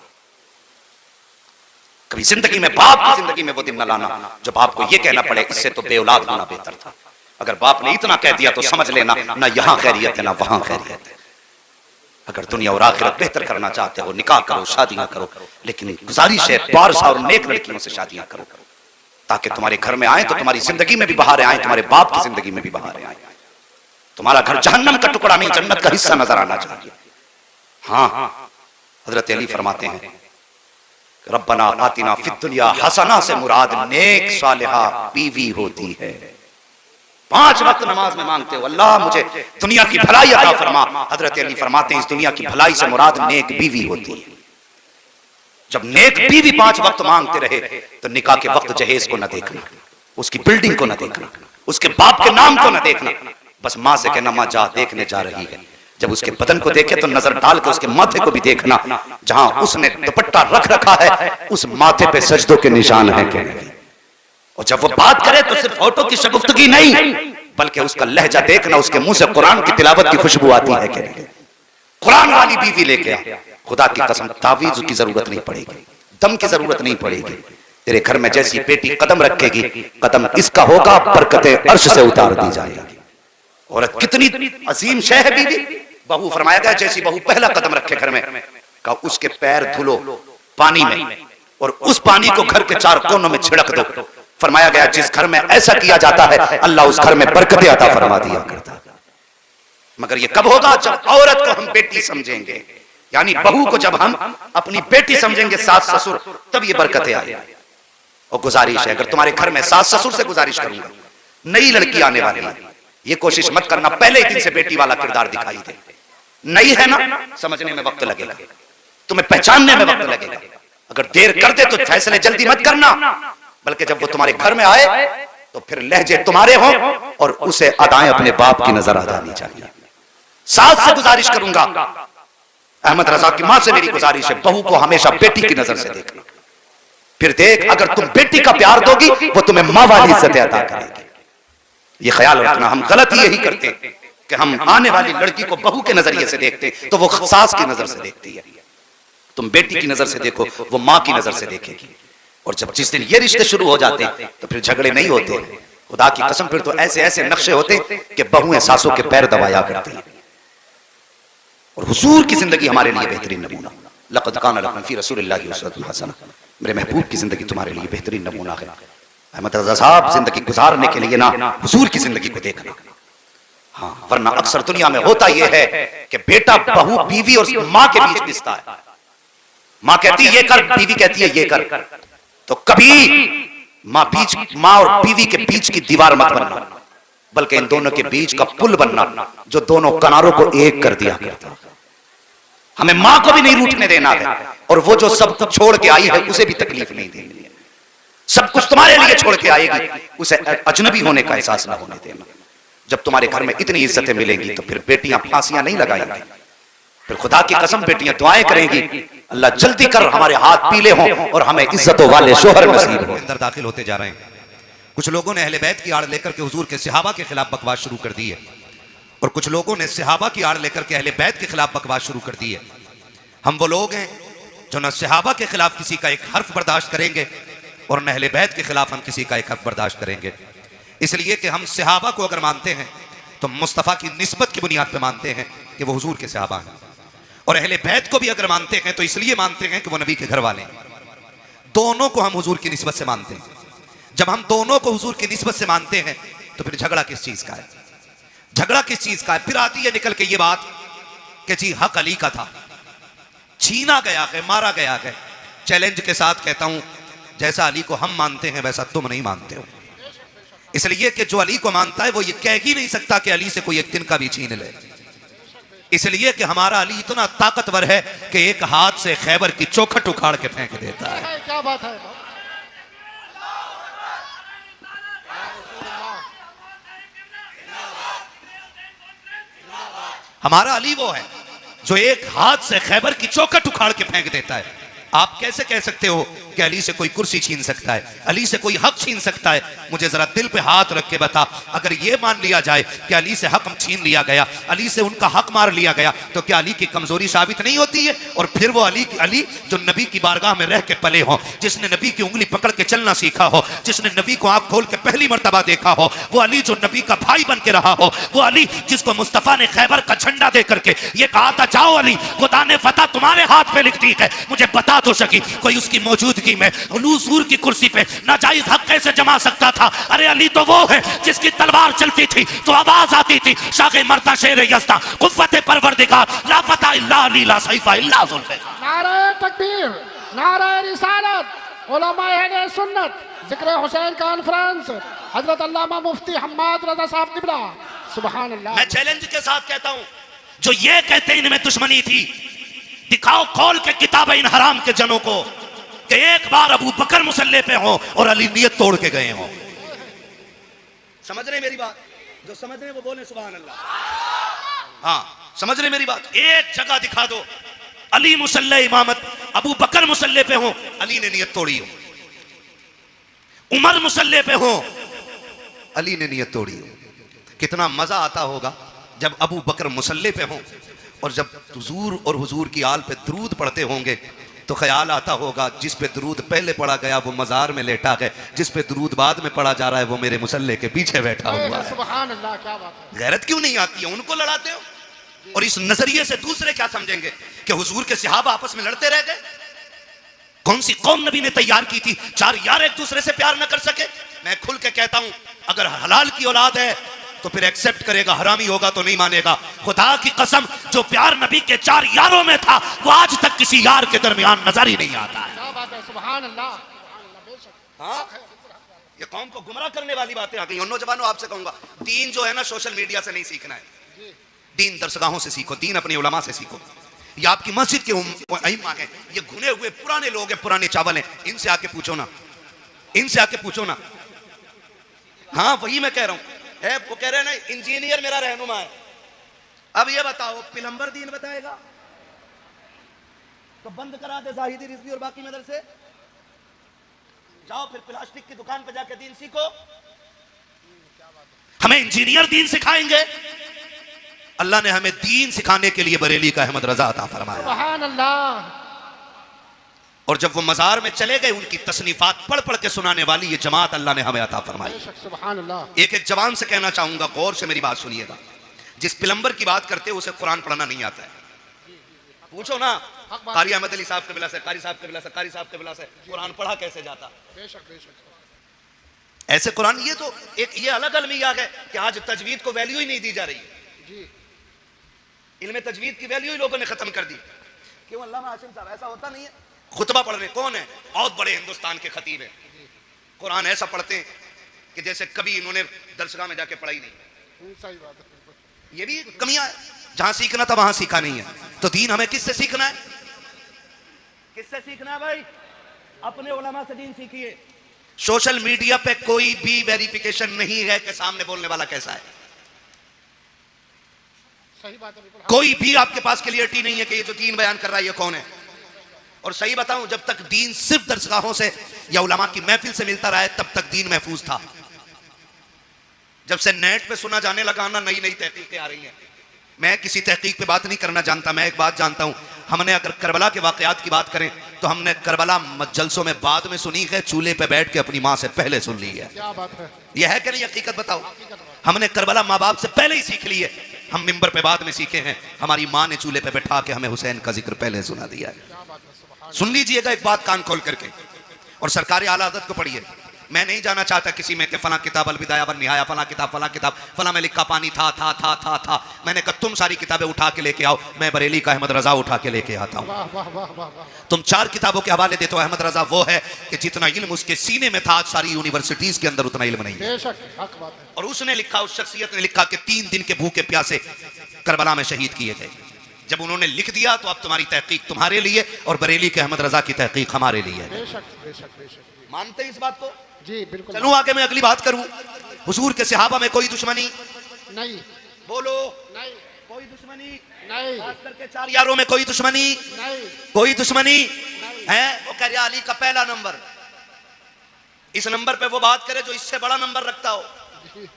कभी जिंदगी में बाप की जिंदगी में वो दिन न लाना जब आपको ये कहना पड़े इससे तो बेऔलाद होना बेहतर था। अगर बाप ने इतना कह दिया तो समझ लेना ना यहां खैरियत है ना वहां खैरियत है। अगर दुनिया और आखिरत बेहतर करना चाहते हो, निकाह करो, शादियां करो, लेकिन गुजारिश है बारसा और नेक लड़कियों से शादियां करो, ताकि तुम्हारे घर में आए तो तुम्हारी जिंदगी में भी बहारें आए, तुम्हारे बाप की जिंदगी में भी बहारें आए। तुम्हारा घर जहन्नम का टुकड़ा नहीं, जन्नत का हिस्सा नजर आना चाहिए। हाँ, हजरत अली फरमाते हैं रब्बना आतिना फिद दुनिया हसना से मुराद नेक सालिहा बीवी होती है। 5 वक्त नमाज में मांगते हो अल्लाह मुझे दुनिया की भलाई अता फरमा, हजरत अली फरमाते हैं इस दुनिया की भलाई से मुराद नेक बीवी होती है। जब नेक बीवी 5 वक्त मांगते रहे तो निकाह के वक्त जहेज को न देखना, उसकी बिल्डिंग को न देखना, उसके बाप के नाम को न देखना, बस माँ से कहना माँ जा देखने जा रही है। जब उसके बदन को देखे तो नजर डाल के उसके माथे को भी देखना, जहां उसने दुपट्टा रख रखा है उस माथे पे सजदों के निशान है कहने। और जब वो बात करे तो सिर्फ फोटो की शगुफ्तगी नहीं, बल्कि उसका लहजा देखना, उसके मुंह से कुरान की तिलावत की खुशबू आती है कहने। कुरान वाली बीवी लेके आ, खुदा की कसम तावीज़ की जरूरत नहीं पड़ेगी, दम की जरूरत नहीं पड़ेगी। तेरे घर में जैसी बेटी कदम रखेगी, कदम इसका होगा बरकतें अर्श से उतार दी जाएगी। औरत कितनी अजीम शय है बीवी। बहू फरमाया गया जैसी बहू पहला कदम रखे घर में, का उसके पैर धुलो पानी में और उस पानी को घर के 4 कोनों में छिड़क दो। फरमाया गया जिस घर में ऐसा किया जाता है अल्लाह उस घर में बरकतें अता फरमा दिया करता। मगर ये कब होगा? जब औरत को हम बेटी समझेंगे, यानी बहू को जब हम अपनी बेटी समझेंगे, सास ससुर, तब ये बरकतें आएंगी। और गुजारिश है, अगर तुम्हारे घर में सास ससुर से गुजारिश करूंगा, नई लड़की आने वाली है, ये कोशिश मत करना पहले ही दिन से बेटी वाला किरदार दिखाई दे। नहीं है ना, समझने में वक्त लगेगा, तुम्हें पहचानने में वक्त लगेगा। अगर देर कर दे तो फैसले जल्दी मत करना, बल्कि जब वो तुम्हारे घर में आए तो फिर लहजे तुम्हारे हों और उसे अदाएं अपने बाप की नजर आ जानी चाहिए। सास से गुजारिश करूंगा, अहमद रजा की मां से मेरी गुजारिश है, बहू को हमेशा बेटी की नजर से देखना। फिर देख, अगर तुम बेटी का प्यार दोगी वो तुम्हें मां वाली इज्जत अता करेगी। ये ख्याल रखना। हम गलत यही करते कि हम आने वाली लड़की को बहू के नजरिए से देखते तो वो सास की नजर से देखती है। तुम बेटी की नजर से देखो, वो माँ की नजर से देखेगी। और जब जिस दिन ये रिश्ते शुरू हो जाते तो फिर झगड़े नहीं होते। खुदा की कसम फिर तो ऐसे ऐसे नक्शे होते कि बहुएं सासों के पैर दबाया करती हैं। और हुजूर की जिंदगी हमारे लिए बेहतरीन नमूना। लक़द कान लकुम फ़ी रसूलिल्लाहि उस्वतुन हसना, मेरे महबूब की जिंदगी तुम्हारे लिए बेहतरीन नमूना है। अहमद रज़ा साहब जिंदगी गुजारने के लिए ना हुजूर की जिंदगी को देखना। हाँ, वरना अक्सर दुनिया में होता यह है कि बेटा बहू बीवी और माँ के बीच पिसता है। माँ कहती है ये कर, बीवी कहती है ये कर, तो कभी माँ और बीवी के बीच की दीवार मत बनना, बल्कि इन दोनों के बीच का पुल बनना जो दोनों किनारों को एक कर दिया करता। हमें माँ को भी नहीं रूठने देना है, और वो जो सब कुछ छोड़ के आई है उसे भी तकलीफ नहीं देनी है। सब कुछ तुम्हारे लिए छोड़ के आएगी, उसे अजनबी होने का एहसास ना होने देना। जब तुम्हारे घर में इतनी इज्जतें मिलेंगी तो फिर बेटियां फांसियां नहीं लगाएंगी, फिर खुदा की कसम बेटियां दुआएं करेंगी, अल्लाह जल्दी कर हमारे हाथ पीले हों और हमें इज्जतों वाले शोहर नसीब हो। अंदर दाखिल होते जा रहे हैं। कुछ लोगों ने अहले बैत की आड़ लेकर के हुजूर के सहाबा के खिलाफ बकवास शुरू कर दी है, और कुछ लोगों ने सहाबा की आड़ लेकर के अहले बैत के खिलाफ बकवास शुरू कर दी है। हम वो लोग हैं जो न सहाबा के खिलाफ किसी का एक हर्फ बर्दाश्त करेंगे और न अहले बैत के खिलाफ हम किसी का एक हर्फ बर्दाश्त करेंगे। इसलिए कि हम सहाबा को अगर मानते हैं तो मुस्तफ़ा की निस्बत की बुनियाद पर मानते हैं कि वो हुजूर के सहाबा हैं, और अहले बैत को भी अगर मानते हैं तो इसलिए मानते हैं कि वो नबी के घर वाले हैं। दोनों को हम हुजूर की निस्बत से मानते हैं। जब हम दोनों को हुजूर की निस्बत से मानते हैं तो फिर झगड़ा किस चीज का है? झगड़ा किस चीज का है? फिर आती है निकल के ये बात कि जी हक अली का था, छीना गया है, मारा गया है। चैलेंज के साथ कहता हूं, जैसा अली को हम मानते हैं वैसा तुम नहीं मानते हो। इसलिए कि जो अली को मानता है वो ये कह ही नहीं सकता कि अली से कोई एक दिन का भी छीन ले। इसलिए कि हमारा अली इतना ताकतवर है कि एक हाथ से खैबर की चौखट उखाड़ के फेंक देता है। क्या बात है। हमारा अली वो है जो एक हाथ से खैबर की चौखट उखाड़ के फेंक देता है। आप कैसे कह सकते हो कि अली से कोई कुर्सी छीन सकता है, अली से कोई हक छीन सकता है? मुझे जरा दिल पे हाथ रख के बता, अगर ये मान लिया जाए कि अली से हक छीन लिया गया, अली से उनका हक मार लिया गया, तो क्या अली की कमजोरी साबित नहीं होती है? और फिर वो अली जो नबी की बारगाह में रह के पले हो, जिसने नबी की उंगली पकड़ के चलना सीखा हो, जिसने नबी को आंख खोल के पहली मर्तबा देखा हो, वो अली जो नबी का भाई बन के रहा हो, वो अली जिसको मुस्तफा ने खैबर का झंडा दे करके ये कहा था, जाओ अली, खुदा ने फतह तुम्हारे हाथ पे लिख दी है। मुझे बता तो सकी कोई उसकी मौजूदगी में हुजूर की कुर्सी पे नाजायज हक कैसे जमा सकता था? अरे अली तो वो है जिसकी तलवार चलती थी तो आवाज आती थी, शागे मर्दा शेर यस्ता कुव्वत परवरदिगार ला फता इल्ला अली ला सैफा इल्ला जुल्फिकार। नारे तकबीर, नारे रिसालत, उलमाए अहले सुन्नत, जिक्र हुसैन कॉन्फ्रेंस, हजरत अल्लामा मुफ्ती हम्माद रजा साहब किबला, सुभान अल्लाह। मैं चैलेंज के साथ कहता हूं, जो ये कहते इनमें दुश्मनी थी, दिखाओ खोल के किताब इन हराम के जनों को कि एक बार अबू बकर मुसल्ले पे हो और अली नियत तोड़ के गए हो। समझ रहे मेरी बात? जो समझ रहे वो बोले सुभान अल्लाह। हाँ, समझ रहे मेरी बात? एक जगह दिखा दो अली मुसल्ले इमामत, अबू बकर मुसल्ले पे हो, अली ने नियत तोड़ी हो। उमर मुसल्ले पे हो, अली ने नियत तोड़ी हो। कितना मजा आता होगा जब अबू बकर मुसल्ले पे हो और जब हुजूर और हुजूर की आल पे दरूद पढ़ते होंगे तो ख्याल आता होगा जिस पे दरूद पहले पढ़ा गया वो मजार में लेटा है, जिस पे दरूद बाद में पढ़ा जा रहा है वो मेरे मुसल्ले के पीछे बैठा हुआ है। सुभान अल्लाह, क्या बात है। गैरत क्यों नहीं आती है? उनको लड़ाते हो। और इस नजरिए से दूसरे क्या समझेंगे कि हुजूर के सहाबा आपस में लड़ते रह गए? कौन सी कौम नबी ने तैयार की थी चार यार एक दूसरे से प्यार न कर सके? मैं खुल के कहता हूं, अगर हलाल की औलाद है तो फिर एक्सेप्ट करेगा, हरामी होगा तो नहीं मानेगा। खुदा की कसम, जो प्यार नबी के चार यारों में था वो आज तक किसी यार के दरमियान नजर ही नहीं आता है। क्या बात है, सुभान अल्लाह। हाँ, ये कौम को गुमराह करने वाली बातें आ गई। और नौजवानों, आपसे कहूंगा, दीन जो है ना सोशल मीडिया से नहीं सीखना है, दीन दरसगाहों से सीखो, दीन अपने उलमा से सीखो। ये आपकी मस्जिद के अइम्मा हैं, ये घुने हुए पुराने लोग हैं, पुराने चावल हैं, इनसे आके पूछो ना, इनसे आके पूछो ना। हाँ, वही मैं कह रहा हूं। वो कह रहे हैं ना इंजीनियर मेरा रहनुमा है। अब ये बताओ, प्लम्बर दीन बताएगा तो बंद करा दे जाहिदी रिजवी और बाकी मदरसे, जाओ फिर प्लास्टिक की दुकान पे जाके दीन सीखो। हमें इंजीनियर दीन सिखाएंगे? अल्लाह ने हमें दीन सिखाने के लिए बरेली का अहमद रजा अता फरमाया। सुभान अल्लाह। और जब वो मजार में चले गए, उनकी तसनीफात पढ़ पढ़ के सुनाने वाली ये जमात अल्लाह ने हमें अता फरमाई। सुभान अल्लाह। एक एक जवान से कहना चाहूंगा, गौर से मेरी बात सुनिएगा, जिस प्लम्बर की बात करते हैं उसे कुरान पढ़ना नहीं आता है, पूछो ना कारी अहमद अली साहब कबिला से, कारी साहब कबिला से, कारी साहब कबिला से, कुरान पढ़ा कैसे जाता? बेशक बेशक। ऐसे कुरान, ये तो एक ये अलग अलमिया है कि आज तजवीद को वैल्यू ही नहीं दी जा रही है। इल्म तजवीद की वैल्यू ही लोगों ने खत्म कर दी। क्यों अल्लामा हाशिम साहब? ऐसा होता नहीं है। खुतबा पढ़ रहे कौन है? बहुत बड़े हिंदुस्तान के खतीब है, कुरान ऐसा पढ़ते हैं कि जैसे कभी इन्होंने दरसगाह में जाके पढ़ाई नहीं। सही बात है। ये भी कमियां है, जहां सीखना था वहां सीखा नहीं है। तो दीन हमें किससे सीखना है? किससे सीखना है भाई? अपने उलमा से दीन सीखिए। सोशल मीडिया पे कोई भी वेरिफिकेशन नहीं है कि सामने बोलने वाला कैसा है। सही बात है, बिल्कुल। कोई भी आपके पास क्लियरिटी नहीं है कि ये जो दीन बयान कर रहा है ये कौन है। और सही बताऊं, जब तक दीन सिर्फ दरसगाहों से या उलमा की महफिल से मिलता रहा है तब तक दीन महफूज था। जब से नेट पे सुना जाने लगा ना, नई नई तहकीकें आ रही हैं। मैं किसी तहकीक पे बात नहीं करना जानता, मैं एक बात जानता हूं, हमने अगर करबला के वाकयात की बात करें तो हमने करबला जलसों में बाद में सुनी है, चूल्हे पे बैठ के अपनी माँ से पहले सुन ली है। क्या बात है। यह है कि नहीं? हकीकत बताओ। हमने करबला माँ बाप से पहले ही सीख ली है, हम मिंबर पे बाद में सीखे हैं। हमारी माँ ने चूल्हे पे बैठा के हमें हुसैन का जिक्र पहले सुना दिया है। सुन लीजिएगा एक बात कान खोल करके, और सरकारी आला हज़रत को पढ़िए। मैं नहीं जाना चाहता किसी में कि फला किताब अलविदाया वन निहाया, फला किताब फला में लिखा पानी था। मैंने कहा तुम सारी किताबें उठा के लेके आओ, मैं बरेली का अहमद रजा उठा के लेके आता हूँ। वाह वाह वाह वाह वाह। तुम 4 किताबों के हवाले देते हो। अहमद रजा वो है कि जितना इल्म उसके सीने में था, आज सारी यूनिवर्सिटीज के अंदर उतना इल्म नहीं है। बेशक हक बात है। और उसने लिखा, उस शख्सियत ने लिखा कि 3 दिन के भूखे प्यासे करबला में शहीद किए गए। जब उन्होंने लिख दिया तो अब तुम्हारी तहकीक तुम्हारे लिए और बरेली के अहमद रजा की तहकीक हमारे लिए। बेशक बेशक बेशक। मानते हैं इस बात को? जी बिल्कुल। चलूं आगे, मैं अगली बात करूं। हुजूर के सहाबा में कोई दुश्मनी नहीं, बोलो, नहीं, कोई दुश्मनी नहीं, खास करके 4 यारों में कोई दुश्मनी, नहीं, कोई दुश्मनी है। वो कह रहा अली का पहला नंबर, इस नंबर पे वो बात करे जो इससे बड़ा नंबर रखता हो। जी,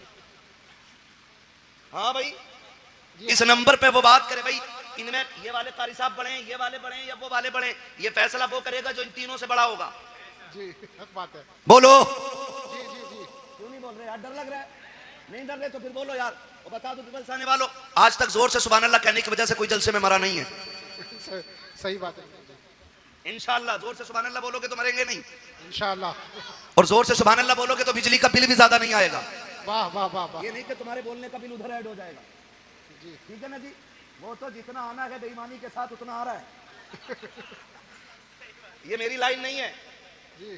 हाँ भाई, इस नंबर पे वो बात करे भाई इनमें ये वाले कारी साहब बढ़े, ये वाले बढ़े या वो वाले बढ़े, ये फैसला वो करेगा जो इन तीनों से बड़ा होगा। जी हक बात है। बोलो, जी जी जी। क्यों नहीं बोल रहे यार? डर लग रहा है? नहीं डर रहे तो फिर बोलो यार, वो बता दो पीपल्स आने वालों, आज तक जोर से सुभान अल्लाह कहने की वजह से कोई जलसे में मरा नहीं है। सही बात है। इंशाअल्लाह जोर से सुभान अल्लाह बोलोगे तो मरेंगे नहीं, इंशाअल्लाह। और जोर से सुभान अल्लाह बोलोगे तो बिजली का बिल भी ज्यादा नहीं आएगा। वाह वाह वाह वाह। ये नहीं कि तुम्हारे बोलने का बिल उधर ऐड हो जाएगा। जी ठीक है ना जी, वो तो जितना आना है बेईमानी के साथ उतना आ रहा है। ये मेरी लाइन नहीं है,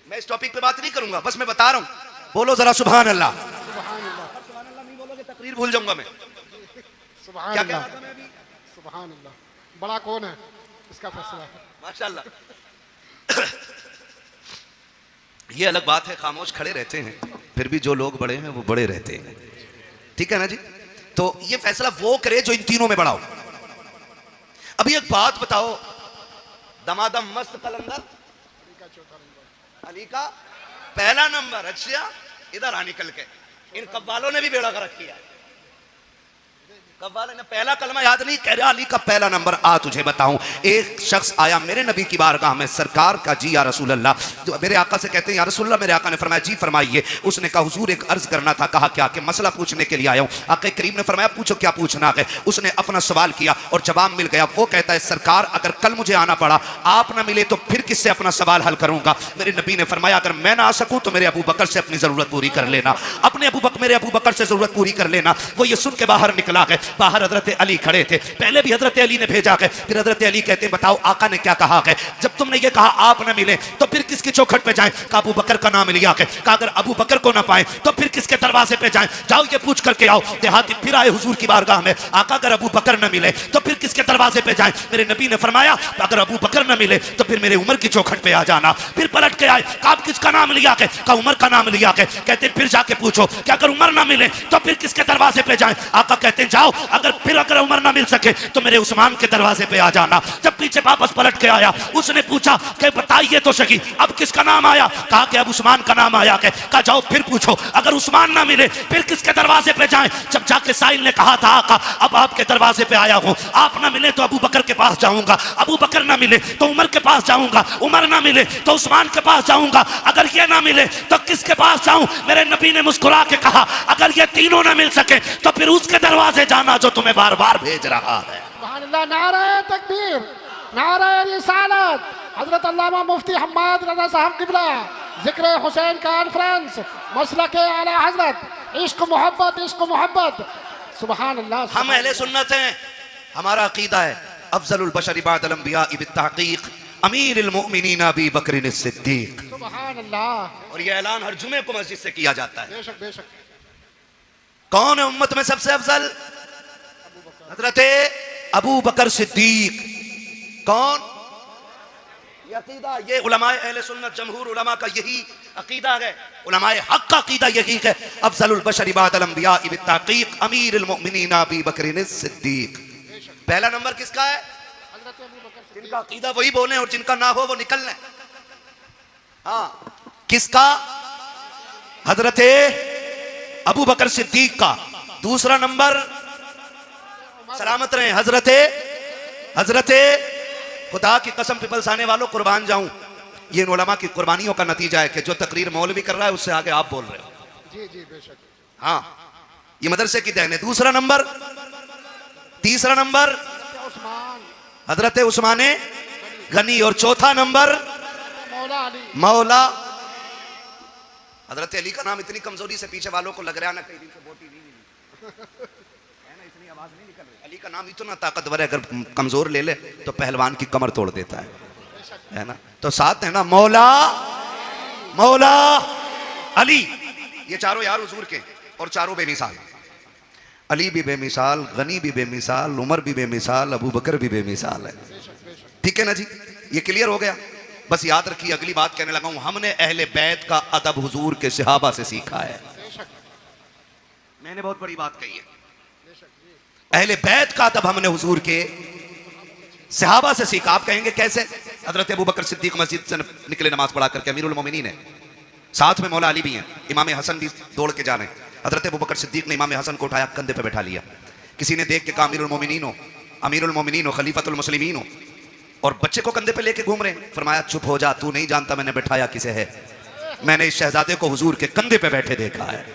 मैं इस टॉपिक पे बात नहीं करूंगा, बस मैं बता रहा हूं। बोलो जरा सुभान अल्लाह। सुभान अल्लाह। सुभान अल्लाह नहीं बोलोगे तकरीर भूल जाऊंगा मैं। सुभान क्या कह अल्लाह। रहा था मैं अभी? सुभान अल्लाह। बड़ा कौन है इसका फैसला है। माशाल्लाह। ये अलग बात है, खामोश खड़े रहते हैं, फिर भी जो लोग बड़े हैं वो बड़े रहते हैं। ठीक है ना जी? तो ये फैसला वो करे जो इन तीनों में बड़ा हो। अभी एक बात बताओ, दमादम मस्त कलंदर अली का पहला नंबर। अच्छा इधर आ निकल के, इन कव्वालों ने भी बेड़ा गर्क किया। कव्वाल ने पहला कलमा याद नहीं, कह रहा अली का पहला नंबर। आ तुझे बताऊं, एक शख्स आया मेरे नबी की बारगाह में, सरकार का जी या रसूल अल्लाह, जो मेरे आका से कहते हैं या रसूल अल्लाह। मेरे आका ने फरमाया जी फरमाइए। उसने कहा हुजूर एक अर्ज करना था। कहा क्या? कि मसला पूछने के लिए आया हूं। आका करीम ने फरमाया पूछो क्या पूछना है। उसने अपना सवाल किया और जवाब मिल गया। वो कहता है सरकार अगर कल मुझे आना पड़ा, आप ना मिले, तो फिर किससे अपना सवाल हल करूंगा? मेरे नबी ने फरमाया अगर मैं ना आ सकूं तो मेरे अबू बकर से अपनी जरूरत पूरी कर लेना, अपने मेरे अबू बकर से जरूरत पूरी कर लेना। वो ये सुन के बाहर निकला गए। बाहर हजरत अली खड़े थे। पहले भी हजरत अली ने भेजा गए, फिर हजरत अली कहते हैं बताओ आका ने क्या कहा है? जब तुमने ये कहा आप ना मिले तो फिर किसकी चौखट पे जाएं? कहा अबू बकर का नाम लिया। कहा अगर अबू बकर को ना पाए तो फिर किसके दरवाजे पे जाएं? जाओ ये पूछ करके आओ। देहाती फिर आए हुजूर की बारगाह में। आका अगर अबू बकर न मिले तो फिर किसके दरवाजे पे जाएं? मेरे नबी ने फरमाया अगर अबू बकर न मिले तो फिर मेरे उमर की चौखट पे आ जाना। फिर पलट के आए। कहा आप किसका नाम लिया? कहा उमर का नाम लिया। कहते फिर जाके पूछो कि अगर उमर ना मिले तो फिर किसके दरवाजे पे जाएं? आका कहते जाओ अगर उमर ना मिल सके तो मेरे उस्मान के दरवाजे पे आ जाना। जब पीछे वापस पलट के आया, उसने पूछा कि बताइए तो सही अब किसका नाम आया? कहा कि अब उस्मान का नाम आया। कहा जाओ फिर पूछो अगर उस्मान ना मिले फिर किसके दरवाजे पे जाएं? जब जाके साहिल ने कहा था आका अब आपके दरवाजे पे आया हूं, आप ना मिले तो अबू बकर के पास जाऊंगा, अबू बकर ना मिले तो उमर के पास जाऊंगा, उमर ना मिले तो उस्मान के पास जाऊंगा, अगर ये ना मिले तो किसके पास जाऊं? मेरे नबी ने मुस्कुरा के कहा अगर ये तीनों ना मिल सके तो फिर उसके दरवाजे जाना जो तुम्हें बार बार भेज रहा है। सुभान अल्लाह। नारे तकबीर, नारे रिसालत। हजरत अल्लामा मुफ्ती हम्माद रज़ा साहब किबला, जिक्र हुसैन कॉन्फ्रेंस, मसलके आला हजरत, इश्क मोहब्बत। सुभान अल्लाह। हम अहले सुन्नत हैं, हमारा अकीदा है अफजलुल बशर बादल अंबिया बित्तहकीक अमीरुल मोमिनीन अबू बकर सिद्दीक। सुभान अल्लाह। और ये ऐलान हर जुमे को मस्जिद से किया जाता है। बेशक बेशक। कौन है उम्मत में सबसे अफजल? हजरत अबू बकर सिद्दीक। कौन? ये अकीदा, ये उलमाए अहले सुन्नत जमहूर उलमा का यही अकीदा है, उलमाए हक का अकीदा यही है। अफजलुल बशर बादल अंबिया बित्तहकीक अमीरुल मोमिनीन अबू बकर सिद्दीक। पहला नंबर किसका है? जिनका अकीदा वही बोले और जिनका ना हो वो निकल लें। हाँ किसका? हजरत अबू बकर सिद्दीक का। दूसरा नंबर सलामत रहे हजरत खुदा की कसम पिपल्स आने वालों कुर्बान जाऊं, ये इन उलमा की कुर्बानियों का नतीजा है कि जो तकरीर मौलवी कर रहा है उससे आगे आप बोल रहे हो। जी जी बेशक। हाँ ये मदरसे की देन है। दूसरा नंबर, तीसरा नंबर उस्मान, हजरत उस्मान गनी, और चौथा नंबर मौला अली। मौला हजरत अली का नाम इतनी कमजोरी से पीछे वालों को लग रहा है ना कई दिन से बोटी नहीं मिली है ना, इतनी आवाज नहीं निकल रही। अली का नाम इतना ताकतवर है, अगर कमजोर ले ले तो पहलवान की कमर तोड़ देता है ना। तो साथ है ना मौला मौला अली, ये चारों यार हुजूर के और चारों बेमिसाल। अली भी बेमिसाल, गनी भी बेमिसाल, उमर भी बेमिसाल, अबू बकर भी बेमिसाल है। ठीक है ना जी, ये क्लियर हो गया। बस याद रखिए, अगली बात कहने लगा हूं, हमने अहले बैत का अदब हुजूर के सहाबा से सीखा है। मैंने बहुत बड़ी बात कही है, अहले बैत का अदब हमने हुजूर के सहाबा से सीखा। आप कहेंगे कैसे? हजरत अबू बकर सिद्दीक मस्जिद से निकले नमाज पढ़ा करके, अमीरुल मोमिनीन है, साथ में मौला अली भी हैं, इमाम हसन भी दौड़ के जा रहे हैं। हजरत अबू बकर सिद्दीक ने इमाम हसन को उठाया, कंधे पे बैठा लिया। किसी ने देख के कहा अमीरुल मोमिनीन हो, खलीफतुल मुस्लिमीन हो, और बच्चे को कंधे पे लेके घूम रहे हैं। फरमाया चुप हो जा, तू नहीं जानता मैंने बैठाया किसे है। मैंने इस शहजादे को हुजूर के कंधे पे बैठे देखा है।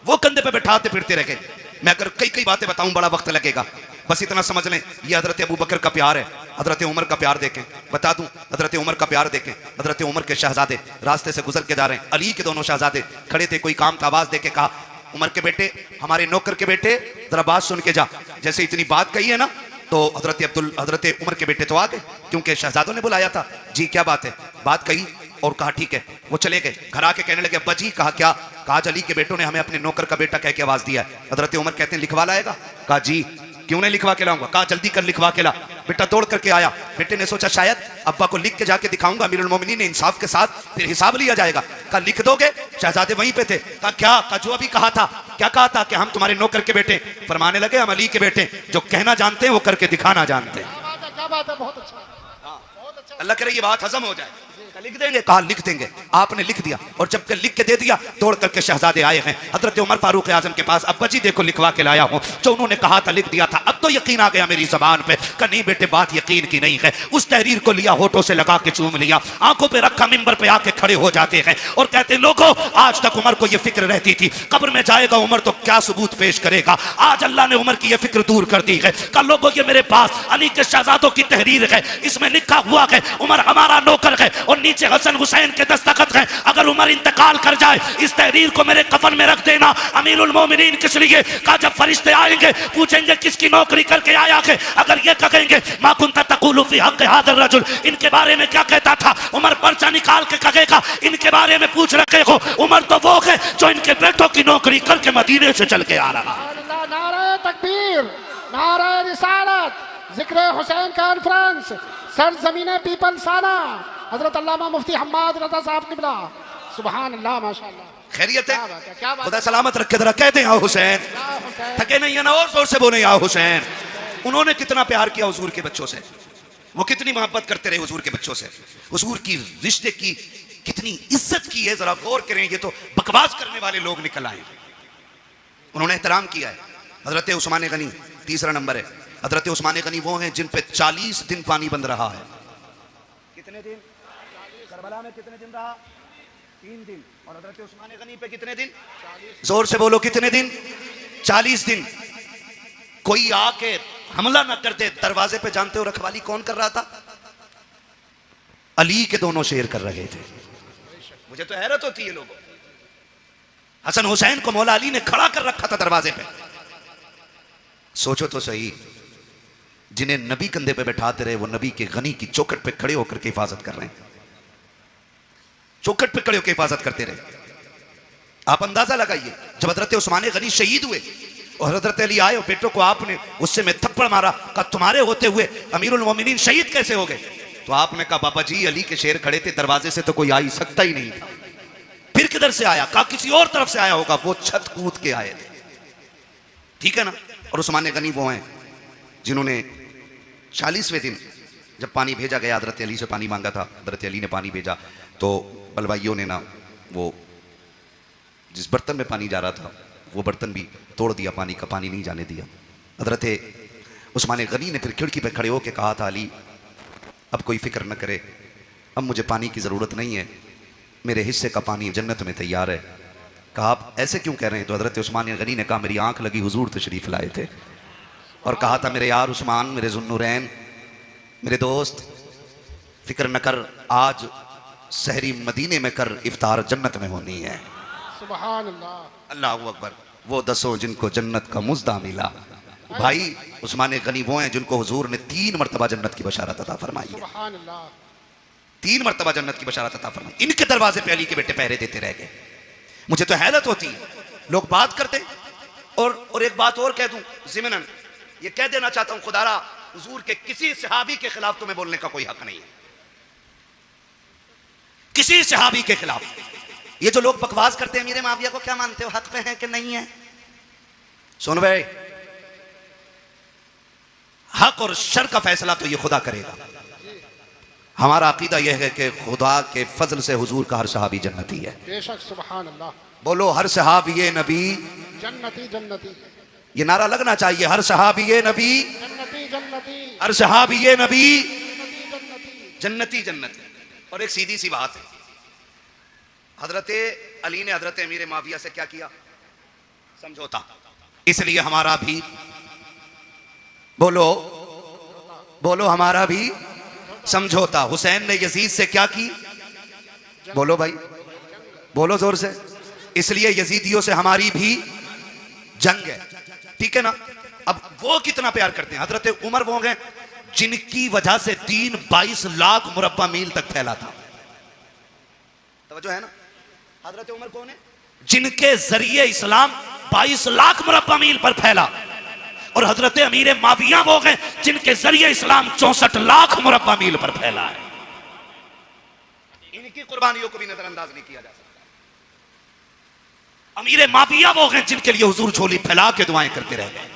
वो कंधे पे बैठाते फिरते रहे। मैं अगर कई कई बातें बताऊं बड़ा वक्त लगेगा, बस इतना समझ लें, ये हजरत अबू बकर का प्यार है। हजरत उमर का प्यार देखें, बता दूं, हजरत उमर का प्यार देखें। हजरत उमर के शहजादे रास्ते से गुजर के जा रहे हैं, अली के दोनों शहजादे खड़े थे। कोई काम था, आवाज देके कहा उमर के बेटे, हमारे नौकर के बेटे, जरा बात सुन के जा। जैसे इतनी बात कही है ना, तो हजरत उमर के बेटे तो आ गए, क्योंकि शहजादों ने बुलाया था। जी क्या बात है? बात कही और कहा ठीक है। वो चले गए, घर आके कहने लगे अब्बा जी। कहा क्या? कहा अली के बेटों ने हमें अपने नौकर का बेटा कह के आवाज दिया है। हजरत उमर कहते हैं लिखवा लाएगा? कहा जी। क्यों नहीं लिखवा के लाऊंगा? कहा जल्दी कर लिखवा के ला। बेटा दौड़ करके आया। बेटे ने सोचा शायद अब्बा को लिख के जाके दिखाऊंगा, अमीरुल मोमिनीन ने इंसाफ के साथ फिर हिसाब लिया जाएगा। कहा लिख दोगे? शहजादे वहीं पे थे। कहा क्या? कहा जो अभी कहा था। क्या कहा था? कि हम तुम्हारे नौकर के बेटे। फरमाने लगे हम अली के बेटे, जो कहना जानते हैं वो करके दिखाना जानते हैं। क्या बात है, बहुत अच्छा। अल्लाह करे ये बात हजम हो जाए। लिख देंगे? कहा लिख देंगे। आपने लिख दिया, और जब लिख के दे दिया, दौड़ करके शहजादे आए हैं हजरत उमर फारूक आजम के पास। अब्बा जी देखो लिखवा के लाया हूं, जो उन्होंने कहा था लिख दिया था। अब तो यकीन आ गया मेरी जबान पे। कहा नहीं बेटे, बात यकीन की नहीं है। उस तहरीर को लिया, होठों से लगा के चूम लिया, आंखों पे रखा, मिंबर पे आके खड़े हो जाते हैं और कहते हैं लोगों, आज तक उमर को यह फिक्र रहती थी कब्र में जाएगा उमर तो क्या सबूत पेश करेगा। आज अल्लाह ने उमर की यह फिक्र दूर कर दी है। कल लोगों, ये मेरे पास अली के शहजादों की तहरीर है, इसमें लिखा हुआ है उमर हमारा नौकर है, और नीचे हसन हुसैन के दस्तखत हैं। अगर उमर इंतकाल कर जाए, इस तहरीर को मेरे कफन में रख देना। अमीरुल मोमिनीन किस लिए? कहा जब फरिश्ते आएंगे पूछेंगे किसकी नौकरी करके आया है, अगर ये कहेंगे मा कुंता तक़ूलु फी हक़्क़ि हाज़ा रजुल, इनके बारे में क्या कहता था, उमर पर्चा निकाल के कहेगा इनके बारे में पूछ रखे हो। उमर तो वो है जो इनके बेटों की नौकरी करके मदीने से चल के आ रहा। नारे तकबीर, नारे रिसालत, जिक्र हुसैन कॉन्फ्रेंस, सरजमीन पीपल साना, हजरत अल्लामा मुफ्ती हम्माद रज़ा साहब किबला। सुभान अल्लाह, माशाअल्लाह। खैरियत है? क्या बात? खुदा सलामत रखे। जरा कहते हैं या हुसैन। थके नहीं है ना, और जोर से बोले या हुसैन। उन्होंने कितना प्यार किया हुजूर के बच्चों से, वो कितनी मोहब्बत करते रहे हुजूर के बच्चों से, हुजूर की रिश्ते की कितनी इज्जत की है, जरा गौर करें। ये तो बकवास करने वाले लोग निकल आए। उन्होंने एहतराम किया है। हजरत उस्मान गनी तीसरा नंबर है। हजरत उस्मान गनी वो हैं जिन पे 40 दिन पानी बंद रहा है। कितने दिन? करबला में कितने दिन रहा? 3 दिन। और हजरत उस्मान गनी पे कितने दिन? जोर से बोलो, कितने दिन? 40 दिन। कोई आके हमला न कर दे दरवाजे पे। जानते हो रखवाली कौन कर रहा था? अली के दोनों शेर कर रहे थे। मुझे तो हैरत होती है लोगों, हसन हुसैन को मौला अली ने खड़ा कर रखा था दरवाजे पे। सोचो तो सही, जिन्हें नबी कंधे पे बैठाते रहे, वो नबी के गनी की चौखट पे खड़े होकर के हिफाजत कर रहे हैं। चौखट पे खड़े होकर हिफाजत करते रहे। आप अंदाजा लगाइए, जब हजरत उस्मान गनी शहीद हुए और हजरत अली आए और बेटों को आपने उससे में थप्पड़ मारा, कहा तुम्हारे होते हुए अमीरुल मोमिनीन शहीद कैसे हो गए? तो आपने कहा बाबा जी अली के शेर खड़े थे, दरवाजे से तो कोई आ ही सकता ही नहीं था। फिर किधर से आया? कहा किसी और तरफ से आया होगा, वो छत कूद के आए थे। ठीक है ना? और उस्मान गनी वो हैं जिन्होंने 40वें दिन जब पानी भेजा गया, हजरत अली से पानी मांगा था, हजरत अली ने पानी भेजा, तो बलवाइयों ने ना वो जिस बर्तन में पानी जा रहा था वो बर्तन भी तोड़ दिया, पानी का पानी नहीं जाने दिया। हजरत उस्मान गनी ने फिर खिड़की पर खड़े होकर कहा था अली अब कोई फिक्र न करे, अब मुझे पानी की ज़रूरत नहीं है, मेरे हिस्से का पानी जन्नत में तैयार है। कहा आप ऐसे क्यों कह रहे हैं? तो हजरत उस्मान गनी ने कहा मेरी आंख लगी, हुजूर तशरीफ लाए थे और कहा था मेरे यार उस्मान, मेरे जुन्नुरैन, मेरे दोस्त, फिक्र न कर, आज सहरी मदीने में कर इफ्तार जन्नत में होनी है। सुभान अल्लाह। अल्लाहू अकबर। वो दसों जिनको जन्नत का मुज्दा मिला। भाई उस्मान गनी वो हैं जिनको हुजूर ने 3 मरतबा जन्नत की बशारत अता फरमाई है। सुभान अल्लाह। 3 मरतबा जन्नत की बशारत अता फरमाई। इनके दरवाजे पे अली के बेटे पहरे देते रह गए। मुझे तो हैरत होती है, लोग बात करते और एक बात और कह दूं ज़िमनन, ये कह देना चाहता हूं, खुदारा हुजूर के किसी सहाबी के खिलाफ तुम्हें बोलने का कोई हक नहीं है, किसी सहाबी के खिलाफ। ये जो लोग बकवास करते हैं अमीर माविया को क्या मानते हो, हक पे है कि नहीं है? सुन भाई, हक और शर का फैसला तो ये खुदा करेगा। हमारा अकीदा यह है कि खुदा के फजल से हुजूर का हर सहाबी जन्नती है। बेशक। सुभान अल्लाह। बोलो हर सहाबी नबी जन्नती जन्नती। ये नारा लगना चाहिए, हर सहाबी नबी जन्नती जन्नती। हर सहाबी नबी जन्नती जन्नती जन्नती। और एक सीधी सी बात है, हजरत अली ने हजरत अमीर माविया से क्या किया? समझौता। इसलिए हमारा भी बोलो बोलो हमारा भी समझौता। हुसैन ने यजीद से क्या की? बोलो भाई, बोलो जोर से। इसलिए यजीदियों से हमारी भी जंग है, ठीक है ना? अब वो कितना प्यार करते हैं। हजरत उमर वो गए जिनकी वजह से दीन 22 लाख मुरब्बा मील तक फैला था। तवज्जो है ना? हजरत उमर कौन है? जिनके जरिए इस्लाम 22 लाख मुरब्बा मील पर फैला। और हजरत अमीर माविया वो गए जिनके जरिए इस्लाम 64 लाख मुरब्बा मील पर फैला है। इनकी कुर्बानियों को भी नजरअंदाज नहीं किया जा सकता। अमीर माविया वो गए जिनके लिए हुजूर झोली फैला के दुआएं करते रह गए।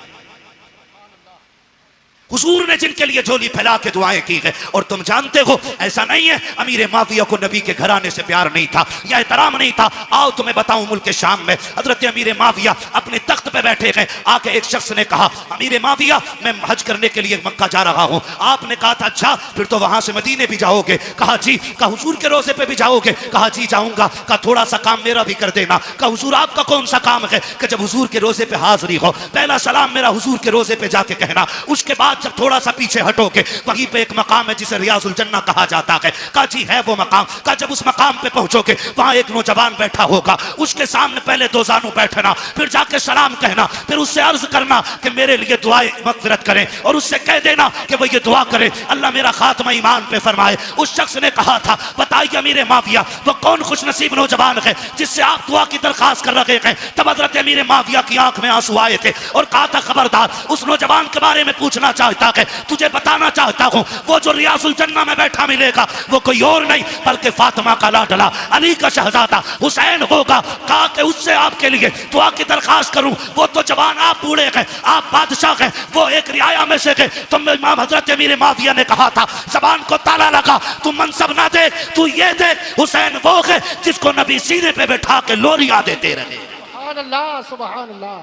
हुजूर ने जिनके लिए झोली फैला के दुआएं की है। और तुम जानते हो ऐसा नहीं है अमीर माविया को नबी के घराने से प्यार नहीं था या एहतराम नहीं था। आओ तुम्हें बताऊं, मुल्क शाम में हजरत अमीर माविया अपने तख्त पे बैठे गए। आके एक शख्स ने कहा, अमीर माविया मैं हज करने के लिए मक्का जा रहा हूं। आपने कहा था अच्छा फिर तो वहां से मदीने भी जाओगे? कहा जी। कहा हुजूर के रोजे पे भी जाओगे? कहा जी जाऊंगा। कहा थोड़ा सा काम मेरा भी कर देना। कहा हुजूर आपका कौन सा काम है? कि जब हुजूर के रोजे पे हाजिरी हो पहला सलाम मेरा हुजूर के रोजे पे जाके कहना। उसके बाद जब थोड़ा सा पीछे हटोगे वहीं पे एक मकाम है जिसे रियाजुल जन्ना कहा जाता है। कहा जी है वो मकाम। कहा जब उस मकाम पे पहुंचोगे वहां एक नौजवान बैठा होगा, उसके सामने पहले दो जानू बैठना, फिर जाके सलाम कहना, फिर उससे अर्ज करना कि मेरे लिए दुआए मगफिरत करें और उससे कह देना कि वो ये दुआ करे अल्लाह मेरा खात्मा ईमान पे फरमाए। उस शख्स ने कहा था बताइए अमीर माविया वो कौन खुशनसीब नौजवान है जिससे आप दुआ की दरखास्त कर रहे हैं? तब हजरत अमीर माविया की आंख में आंसू आए थे और कहा था खबरदार उस नौजवान के बारे में पूछना चाहता है, तुझे बताना चाहता हूं वो जो रियाजुल जन्ना में बैठा मिलेगा वो कोई और नहीं बल्कि फातिमा का लाडला अली का शहजादा हुसैन होगा। कहा कि उससे आपके लिए दुआ की दरखास्त करूं? वो तो जवान, आप बूढ़े हैं, आप बादशाह हैं, वो एक रियाया में से हैं। तो इमाम हजरत अमीर माविया ने कहा था जबान को ताला लगा, तू मनसब ना देख, तू ये देख हुसैन वो है जिसको नबी सीने पे बैठा के लोरियां देते रहे। सुभान अल्लाह। सुभान अल्लाह।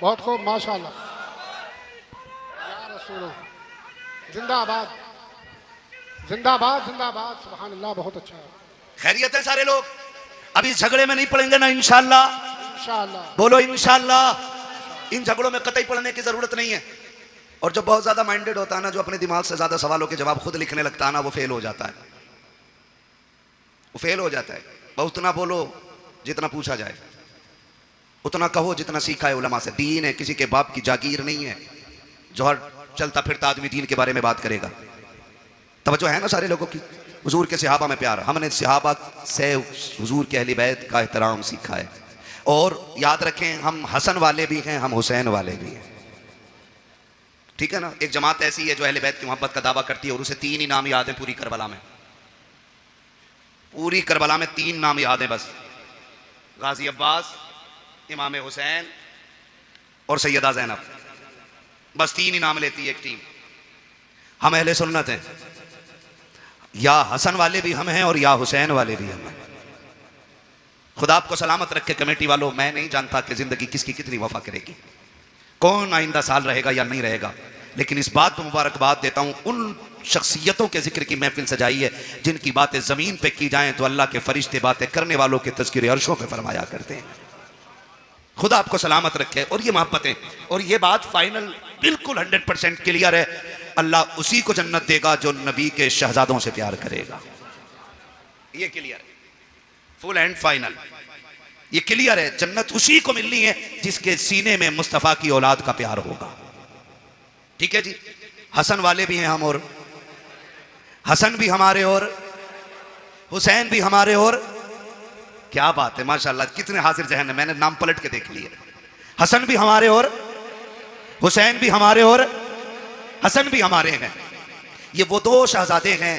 बहुत खूब माशाअल्लाह। या रसूल जिंदाबाद जिंदाबाद जिंदाबाद। सुभान अल्लाह। बहुत अच्छा है। खैरियत है सारे लोग? अभी झगड़े में नहीं पड़ेंगे ना इंशाअल्लाह? इंशाअल्लाह। बोलो इंशाअल्लाह। इन झगड़ों में कतई पड़ने की जरूरत नहीं है। और जो बहुत ज्यादा माइंडेड होता है ना, जो अपने दिमाग से ज्यादा सवालों के जवाब खुद लिखने लगता है ना, वो फेल हो जाता है। वो फेल हो जाता है। बहुत उतना बोलो जितना पूछा जाए, उतना कहो जितना सीखा है उलमा से। दीन है, किसी के बाप की जागीर नहीं है जो हर चलता फिरता आदमी दीन के बारे में बात करेगा। तवज्जो है ना सारे लोगों की? हुजूर के सहाबा में प्यार, हमने सहाबा से हुजूर के अहले बैत का एहतराम सीखा है। और याद रखें हम हसन वाले भी हैं, हम हुसैन वाले भी हैं, ठीक है ना? एक जमात ऐसी है जो अहले बैत की मोहब्बत का दावा करती है और उसे 3 ही नाम याद है पूरी करबला में। पूरी करबला में 3 नाम याद है बस, गाजी अब्बास, इमाम हुसैन और सैयदा ज़ैनब। बस 3 ही नाम लेती है एक टीम। हम अहले सुन्नत हैं, या हसन वाले भी हम हैं और या हुसैन वाले भी हम हैं। खुदा आपको सलामत रखे कमेटी वालों। मैं नहीं जानता कि जिंदगी किसकी कितनी वफा करेगी, कौन आइंदा साल रहेगा या नहीं रहेगा, लेकिन इस बात को मुबारकबाद देता हूं उन शख्सियतों के जिक्र की महफिल सजाई है जिनकी बातें जमीन पे की जाएं तो अल्लाह के फरिश्ते बातें करने वालों के तज़किरे अर्शों पे फरमाया करते हैं। खुदा आपको सलामत रखे। और ये मोहब्बतें और ये बात फाइनल बिल्कुल 100% क्लियर है, अल्लाह उसी को जन्नत देगा जो नबी के शहजादों से प्यार करेगा। ये क्लियर है, फुल एंड फाइनल, ये क्लियर है। जन्नत उसी को मिलनी है जिसके सीने में मुस्तफा की औलाद का प्यार होगा। ठीक है जी, हसन वाले भी हैं हम, और हसन भी हमारे और हुसैन भी हमारे, और क्या बात है माशाल्लाह, कितने हाजिर जहन है, मैंने नाम पलट के देख लिए। हसन भी हमारे और हुसैन भी हमारे और हसन भी हमारे हैं। ये वो दो शहजादे हैं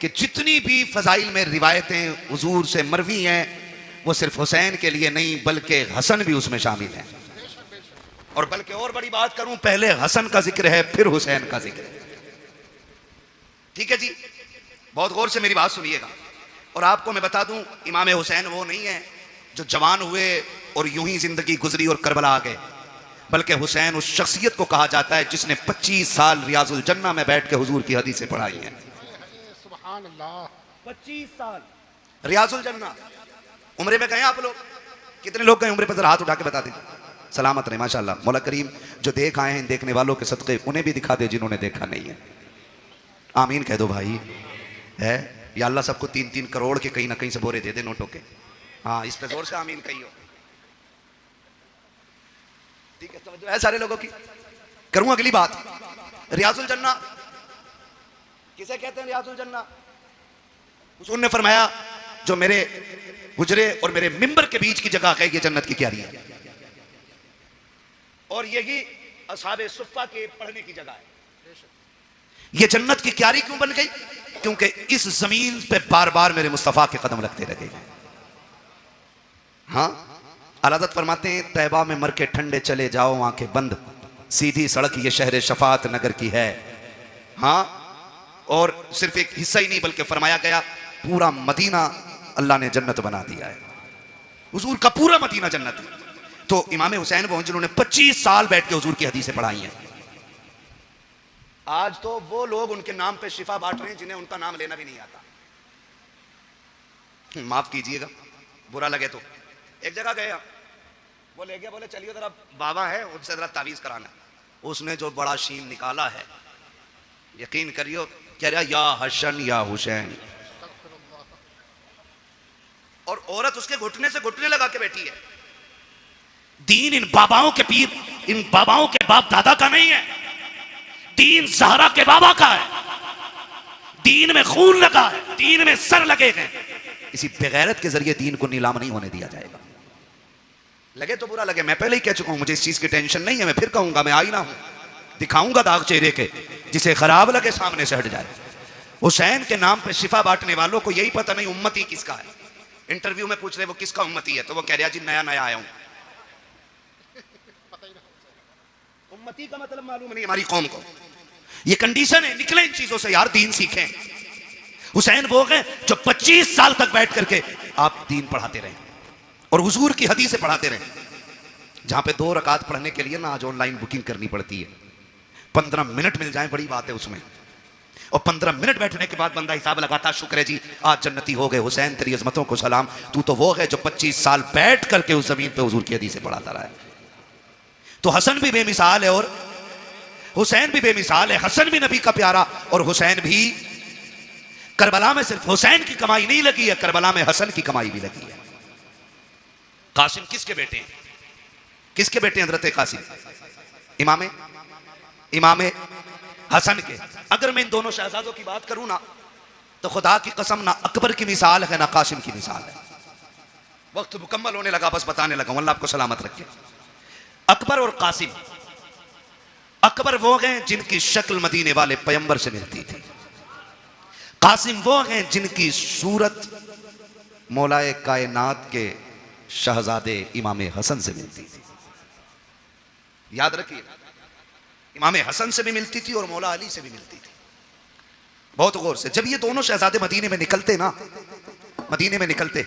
कि जितनी भी फजाइल में रिवायतें हुजूर से मरवी हैं वो सिर्फ हुसैन के लिए नहीं बल्कि हसन भी उसमें शामिल हैं। और बल्कि और बड़ी बात करूं, पहले हसन का जिक्र है फिर हुसैन का जिक्र है। ठीक है जी, बहुत गौर से मेरी बात सुनिएगा। और आपको मैं बता दूं, इमाम हुसैन वो नहीं है जो जवान हुए और यूं ही जिंदगी गुजरी और करबला आ गए, बल्कि हुसैन उस शख्सियत को कहा जाता है जिसने 25 साल रियाजुल जन्ना में बैठ के हुजूर की हदीसें पढ़ाई हैं। सुभान अल्लाह, 25 साल रियाजुल जन्ना। उम्रे में गए आप लोग? कितने लोग गए उम्रे पर? जरा हाथ उठा के बता दें। सलामत रहे माशाल्लाह। मौला करीम जो देख आए हैं, देखने वालों के सदक़े उन्हें भी दिखा दे जिन्होंने देखा नहीं है। आमीन कह दो भाई। है या अल्लाह सबको 3-3 करोड़ के कहीं ना कहीं से बोरे दे दे नोटों के। हाँ, इस पे जोर से आमीन कहियो। ठीक है, समझ है सारे लोगों की। करूं अगली बात, रियाजुल जन्ना किसे कहते हैं? रियाजुल जन्ना, हुजूर ने फरमाया जो मेरे हुजरे और मेरे मिंबर के बीच की जगह है ये जन्नत की क्यारी है, और यही असहाबे सुफ़्फ़ा के पढ़ने की जगह है। ये जन्नत की क्यारी क्यों बन गई? क्योंकि इस जमीन पे बार बार मेरे मुस्तफा के कदम लगते रहे। हाँ, अलादत फरमाते हैं तैबा में मर के ठंडे चले जाओ आंखें बंद, सीधी सड़क ये शहर शफात नगर की है। हाँ, और सिर्फ एक हिस्सा ही नहीं बल्कि फरमाया गया पूरा मदीना अल्लाह ने जन्नत बना दिया है। हुजूर का पूरा मदीना जन्नत है। तो इमाम हुसैन वो जिन्होंने 25 साल बैठ के हुजूर की हदीसें पढ़ाई हैं। आज तो वो लोग उनके नाम पे शिफा बांट रहे हैं जिन्हें उनका नाम लेना भी नहीं आता। माफ कीजिएगा, बुरा लगे तो। एक जगह गए, वो ले गया, बोले चलिए जरा बाबा है उनसे जरा तावीज कराना। उसने जो बड़ा शीन निकाला है, यकीन करियो, कह रहा या हसन या हुसैन, और औरत उसके घुटने से घुटने लगा के बैठी है। दीन इन बाबाओं के पीर, इन बाबाओं के बाप दादा का नहीं है, दीन ज़हरा के बाबा का है। दीन में खून लगा है, दीन में सर लगे हैं। इसी बेगैरत के जरिए दीन को नीलाम नहीं होने दिया जाएगा। लगे तो बुरा लगे, मैं पहले ही कह चुका हूं, मुझे इस चीज की टेंशन नहीं है। मैं फिर कहूंगा, मैं आईना हूं, दिखाऊंगा दाग चेहरे के, जिसे खराब लगे सामने से हट जाए। हुसैन के नाम पे शिफा बांटने वालों को यही पता नहीं उम्मती किसका है। इंटरव्यू में पूछ रहे वो किसका उम्मती है, तो वो कह रहा जी नया नया आया हूं। उम्मती का मतलब मालूम नहीं हमारी कौम को। ये कंडीशन है, निकले इन चीजों से यार, दीन सीखें। हुसैन वो हैं जो 25 साल तक बैठ करके आप दीन पढ़ाते रहे और हुजूर की हदीसें पढ़ाते रहे। जहां पे 2 रकात पढ़ने के लिए ना आज ऑनलाइन बुकिंग करनी पड़ती है, 15 मिनट मिल जाए बड़ी बात है उसमें, और 15 मिनट बैठने के बाद बंदा हिसाब लगाता, शुक्र है जी आज जन्नती हो गए। हुसैन तेरी अजमतों को सलाम, तू तो वो है जो 25 साल बैठ करके उस जमीन पे हुजूर की हदीसें पढ़ाता रहा है। तो हसन भी बेमिसाल है और हुसैन भी बेमिसाल है। हसन भी नबी का प्यारा और हुसैन भी। करबला में सिर्फ हुसैन की कमाई नहीं लगी है, करबला में हसन की कमाई भी लगी है। कासिम किसके बेटे हैं? किसके बेटे हैं हजरत कासिम? इमामे हसन के। अगर मैं इन दोनों शहजादों की बात करूं ना, तो खुदा की कसम ना अकबर की मिसाल है ना कासिम की मिसाल है। वक्त मुकम्मल होने लगा, बस बताने लगा, अल्लाह आपको सलामत रखे। अकबर और कासिम, अकबर वो हैं जिनकी शक्ल मदीने वाले पैगंबर से मिलती थी। कासिम वो हैं जिनकी सूरत मौलाए कायनात के शहजादे इमाम हसन से मिलती थी। याद रखिए, इमाम हसन से भी मिलती थी और मौला अली से भी मिलती थी। बहुत गौर से, जब ये दोनों शहजादे मदीने में निकलते ना, मदीने में निकलते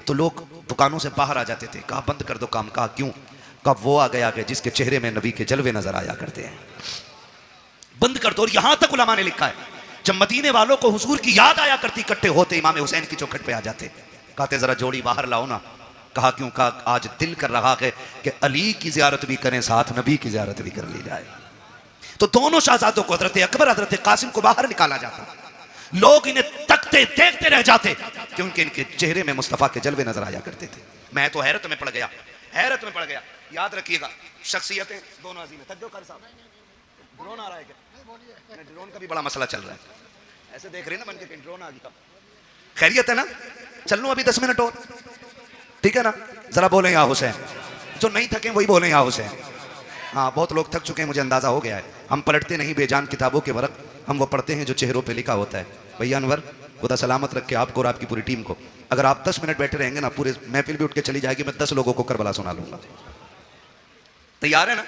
तो लोग दुकानों से बाहर आ जाते थे। कहा बंद कर दो काम। कहा क्यों? कहा वो आ गया कि जिसके चेहरे में नबी के जलवे नजर आया करते हैं, बंद कर दो। और यहां तक उलमा ने लिखा है जब मदीने वालों को हुजूर की याद आया करती, इकट्ठे होते इमाम हुसैन की चौखट पे आ जाते, कहते जरा जोड़ी बाहर लाओ ना। कहा क्यों? कहा आज दिल कर रहा है कि अली की जियारत भी करें, साथ नबी की जियारत भी कर ली जाए। तो दोनों शहजादों को, हजरत अकबर हजरत कासिम को बाहर निकाला जाता। लोग इन्हें तकते देखते रह जाते क्योंकि इनके चेहरे में मुस्तफा के जलवे नजर आया करते थे। मैं तो हैरत में पड़ गया, हैरत में पड़ गया। याद रखिएगा, शख्सियतें दोनों अजीम है। तक कारी साहब, ड्रोन आ रहा है क्या? ड्रोन का भी बड़ा मसला चल रहा है, ऐसे देख रहे हैं ना बन के ड्रोन आ गया। खैरियत है ना? चल लूं अभी 10 मिनट और, ठीक है ना? जरा बोले या हुसैन, जो नहीं थके वही बोले या हुसैन। हाँ, बहुत लोग थक चुके हैं, मुझे अंदाजा हो गया है। हम पलटते नहीं बेजान किताबों के वर्क, हम वो पढ़ते हैं जो चेहरों पे लिखा होता है। भैया अनवर, खुदा सलामत रखे आपको और आपकी पूरी टीम को। अगर आप 10 मिनट बैठे रहेंगे ना, पूरे महफिल भी उठ के चली जाएगी, मैं 10 लोगों को करबला सुना लूंगा। तैयार है ना?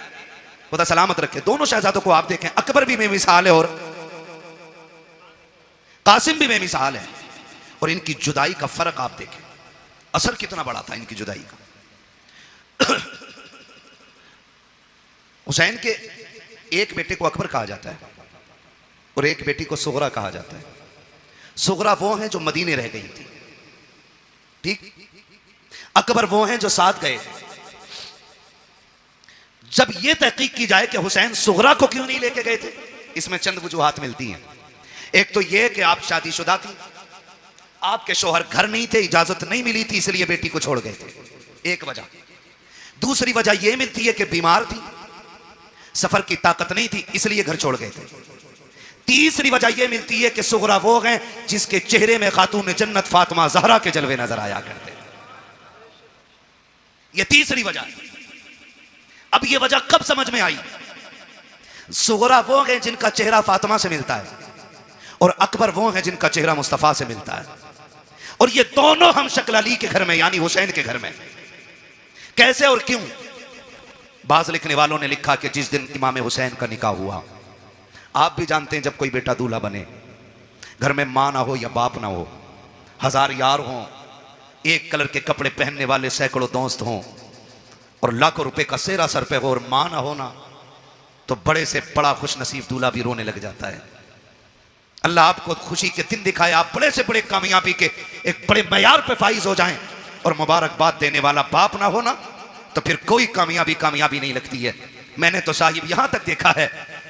खुदा सलामत रखे। दोनों शहजादों को आप देखें, अकबर भी बेमिसाल है और कासिम भी बेमिसाल है, और इनकी जुदाई का फर्क आप देखें, असर कितना बड़ा था इनकी जुदाई का। हुसैन के एक बेटे को अकबर कहा जाता है और एक बेटी को सुगरा कहा जाता है। सुगरा वो हैं जो मदीने रह गई थी, ठीक? अकबर वो हैं जो साथ गए थे। जब यह तहकीक की जाए कि हुसैन सुगरा को क्यों नहीं लेके गए थे, इसमें चंद वजूहात मिलती हैं। एक तो यह कि आप शादीशुदा थी, आपके शोहर घर नहीं थे, इजाजत नहीं मिली थी, इसलिए बेटी को छोड़ गए थे, एक वजह। दूसरी वजह यह मिलती है कि बीमार थी, सफर की ताकत नहीं थी, इसलिए घर छोड़ गए थे। तीसरी वजह यह मिलती है कि सुगरा वो हैं जिसके चेहरे में खातून जन्नत फातिमा ज़हरा के जलवे नजर आया करते। यह तीसरी वजह है। अब यह वजह कब समझ में आई? सुगरा वो हैं जिनका चेहरा फातिमा से मिलता है और अकबर वो हैं जिनका चेहरा मुस्तफा से मिलता है, और ये दोनों हम शक्ल अली के घर में यानी हुसैन के घर में। कैसे और क्यों? बाज लिखने वालों ने लिखा कि जिस दिन इमाम हुसैन का निकाह हुआ, आप भी जानते हैं जब कोई बेटा दूल्हा बने, घर में मां ना हो या बाप ना हो, 1000 यार हों, एक कलर के कपड़े पहनने वाले सैकड़ों दोस्त हों, और लाखों रुपए का सेहरा सर पे हो और मां ना होना, तो बड़े से बड़ा खुश नसीब दूल्हा भी रोने लग जाता है। अल्लाह आपको खुशी के दिन दिखाए, आप बड़े से बड़े कामयाबी के एक बड़े मयार पे फाइज हो जाएं, और मुबारकबाद देने वाला बाप ना होना, तो फिर कोई कामयाबी नहीं लगती है। मैंने तो साहिब यहां तक देखा है,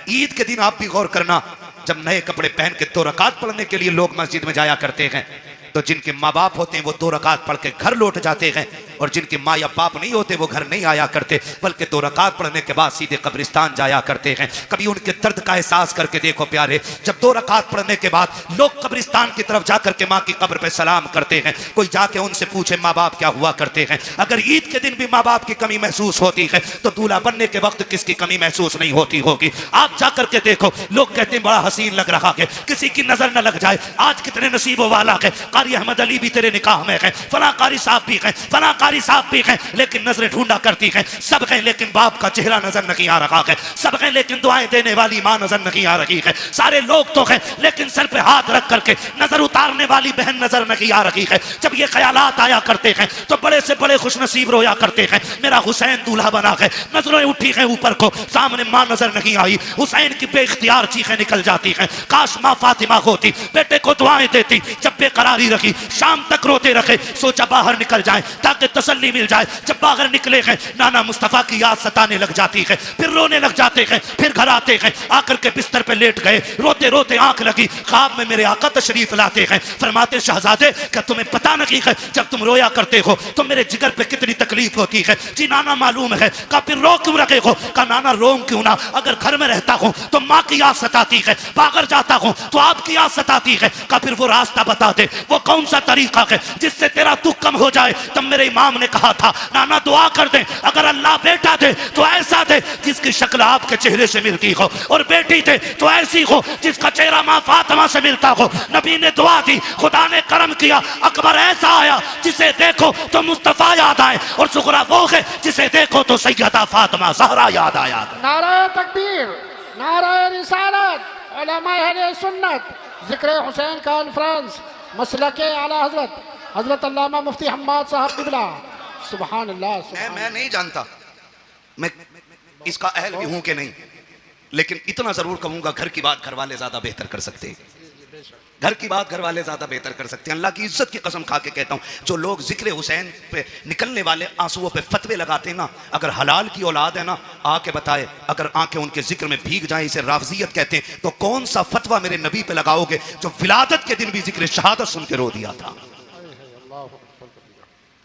ईद के दिन आप भी गौर करना, जब नए कपड़े पहन के 2 रकात पढ़ने के लिए लोग मस्जिद में जाया करते हैं, तो जिनके माँ बाप होते हैं वो 2 रकात पढ़ के घर लौट जाते हैं, और जिनके माँ या बाप नहीं होते वो घर नहीं आया करते, बल्कि 2 रकात पढ़ने के बाद सीधे कब्रिस्तान जाया करते हैं। कभी उनके दर्द का एहसास करके देखो प्यारे, जब 2 रकात पढ़ने के बाद लोग कब्रिस्तान की तरफ जाकर के माँ की कब्र पे सलाम करते हैं, कोई जाके उनसे पूछे माँ बाप क्या हुआ करते हैं। अगर ईद के दिन भी माँ बाप की कमी महसूस होती है, तो दूल्हा बनने के वक्त किसकी कमी महसूस नहीं होती होगी? आप जाकर के देखो, लोग कहते हैं बड़ा हसीन लग रहा है, किसी की नजर न लग जाए। आज कितने नसीबों वाला है, कारी अहमद अली भी तेरे निकाह में है, फला कारी साहब भी है, फला कारी साहब भी है, लेकिन नजरें ढूंढा करती हैं, सब हैं लेकिन बाप का चेहरा नजर नहीं आ रहा है, सब हैं लेकिन दुआएं देने वाली मां नजर नहीं आ रही है, सारे लोग तो हैं लेकिन सर पे हाथ रख करके नजर उतारने वाली बहन नजर नहीं आ रही है। जब ये ख्यालात आया करते हैं तो बड़े से बड़े खुश नसीब रोया करते हैं, मेरा हुसैन दूल्हा बना है, नजरें उठी हैं ऊपर को, सामने मां नजर नहीं आई। हुसैन की बेइख्तियार चीखें निकल जाती हैं, काश मां फातिमा होती, बेटे को दुआएं देती, जब बेकरारी रखी शाम तक रोते रखे, सोचा बाहर निकल जाए ताकि तसल्ली मिल जाए। जब बाहर निकले हैं नाना मुस्तफा की याद सताने लग जाती है, फिर रोने लग जाते हैं, फिर घर आते हैं, आकर के बिस्तर पे लेट गए, रोते रोते आंख लगी, ख्वाब में मेरे आका तशरीफ लाते हैं, फरमाते शहजादे क्या तुम्हें पता नहीं है जब तुम रोया करते हो तो मेरे जिगर पे कितनी तकलीफ होती है? जी नाना मालूम है। का फिर रो क्यों रखे हो? का नाना रोऊं क्यों ना, अगर घर में रहता हूं तो माँ की याद सताती है, बाहर जाता हूं तो आपकी याद सताती है। का फिर वो रास्ता बता दे, वो कौन सा तरीका है जिससे तेरा दुख कम हो जाए? तब मेरे इमाम ने कहा था नाना दुआ कर दे, अगर अल्लाह बेटा दे तो ऐसा दे जिसकी शक्ल आपके चेहरे से मिलती हो, और बेटी दे तो ऐसी हो जिसका चेहरा माँ फातिमा से मिलता हो। नबी ने दुआ दी, खुदा ने करम किया, अकबर ऐसा आया जिसे देखो तो मुस्तफा याद आए, और सुगरा वो है जिसे देखो तो सैयदा फातिमा ज़हरा याद आया। नारे तकबीर, नारे रिसालत, उलमाए अहले सुन्नत, जिक्र हुसैन कॉन्फ्रेंस, मसलके आला हजरत हजरत अल्लामा मुफ्ती हम्माद साहब किबला। सुभान अल्लाह। मैं नहीं जानता मैं इसका अहल भी हूं कि नहीं, लेकिन इतना जरूर कहूंगा घर की बात घर वाले ज्यादा बेहतर कर सकते हैं। घर की बात घर वाले ज्यादा बेहतर कर सकते हैं। अल्लाह की इज्जत की कसम खा के कहता हूं, जो लोग जिक्र हुसैन पे निकलने वाले आंसुओं पे फतवे लगाते हैं ना, अगर हलाल की औलाद है ना, आके बताए, अगर आंखें उनके जिक्र में भीग जाए, इसे राफजियत कहते हैं, तो कौन सा फतवा मेरे नबी पे लगाओगे जो विलादत के दिन भी जिक्र शहादत सुन के रो दिया था।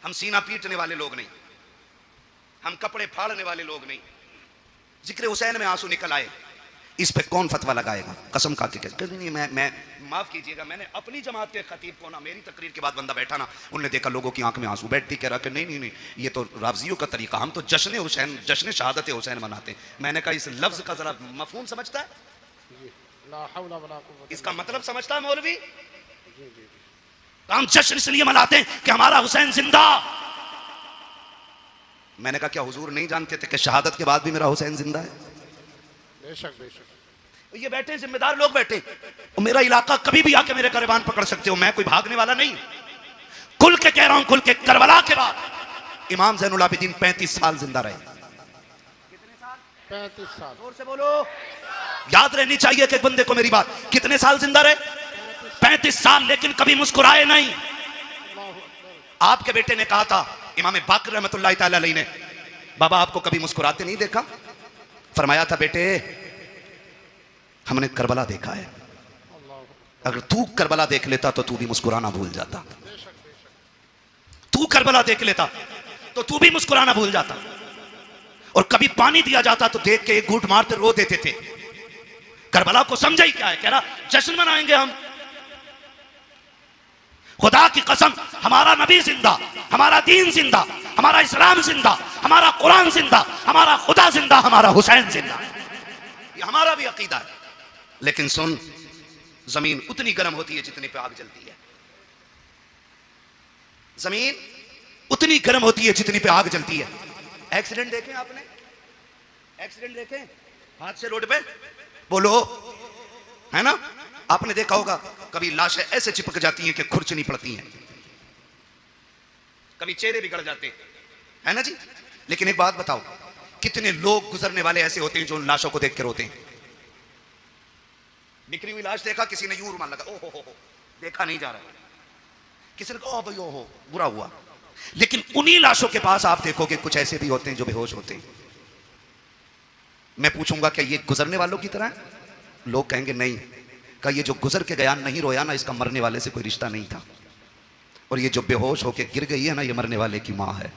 हम सीना पीटने वाले लोग नहीं, हम कपड़े फाड़ने वाले लोग नहीं। जिक्र हुसैन में आंसू निकल आए, इस पे कौन फतवा लगाएगा? कसम खा के कहते नहीं, मैं माफ कीजिएगा, मैंने अपनी जमात के खतीब को ना, मेरी तकरीर के बाद बंदा बैठा ना, उन्होंने देखा लोगों की आंख में आंसू, बैठती कह रहा कि नहीं नहीं नहीं, ये तो राफजियों का तरीका, हम तो जश्न हुसैन, जश्न शहादत हुसैन मनाते। मैंने कहा इस लफ्ज का जरा मफहूम समझता है, इसका मतलब समझता है मौलवी? हम जश्न इसलिए मनाते हैं कि हमारा हुसैन जिंदा। मैंने कहा क्या हुजूर नहीं जानते थे कि शहादत के बाद भी मेरा हुसैन जिंदा है? बेशक बेशक। ये बैठे जिम्मेदार लोग बैठे, और मेरा इलाका कभी भी आके मेरे गिरबान पकड़ सकते हो, मैं कोई भागने वाला नहीं। खुल के कह रहा हूं, खुल के, करबला के बाद इमाम ज़ैनुल आबिदीन 35 साल जिंदा रहे। कितने साल? 35 साल। जोर से बोलो, याद रहनी चाहिए कि बंदे को मेरी बात। कितने साल जिंदा रहे? 35 साल, लेकिन कभी मुस्कुराए नहीं। आपके बेटे ने कहा था, इमाम बाकर रहमतुल्लाह तआला अलैहि ने, बाबा आपको कभी मुस्कुराते नहीं देखा। फरमाया था बेटे हमने करबला देखा है, अगर तू करबला देख लेता तो तू भी मुस्कुराना भूल जाता। तू करबला देख लेता तो तू भी मुस्कुराना भूल जाता। और कभी पानी दिया जाता तो देख के एक घूंट मारते रो देते थे। करबला को समझा ही क्या है, कह रहा जश्न मनाएंगे हम। खुदा की कसम, हमारा नबी जिंदा, हमारा दीन जिंदा, हमारा इस्लाम जिंदा, हमारा कुरान जिंदा, हमारा खुदा जिंदा, हमारा हुसैन जिंदा। ये हमारा भी अकीदा है। लेकिन सुन, जमीन उतनी गर्म होती है जितने पे आग जलती है। जमीन उतनी गर्म होती है जितनी पे आग जलती है। एक्सीडेंट देखे आपने? एक्सीडेंट देखे हाथ से रोड पे? बोलो, है ना? आपने देखा होगा कभी लाशें ऐसे चिपक जाती हैं कि खुरच नहीं पड़ती हैं, कभी चेहरे बिगड़ जाते हैं, है ना जी? लेकिन एक बात बताओ, कितने लोग गुजरने वाले ऐसे होते हैं जो उन लाशों को देख के रोते हैं? बिखरी हुई लाश देखा, किसी ने यूं रुमाल लगा, ओहो हो, देखा नहीं जा रहा, किसी ने कहा ओ भाई ओहो बुरा हुआ। लेकिन उन्हीं लाशों के पास आप देखोगे कुछ ऐसे भी होते हैं जो बेहोश होते हैं। मैं पूछूंगा क्या ये गुजरने वालों की तरह है? लोग कहेंगे नहीं, का ये जो गुजर के गया नहीं रोया ना, इसका मरने वाले से कोई रिश्ता नहीं था। और ये जो बेहोश होके गिर गई है ना, ये मरने वाले की माँ है।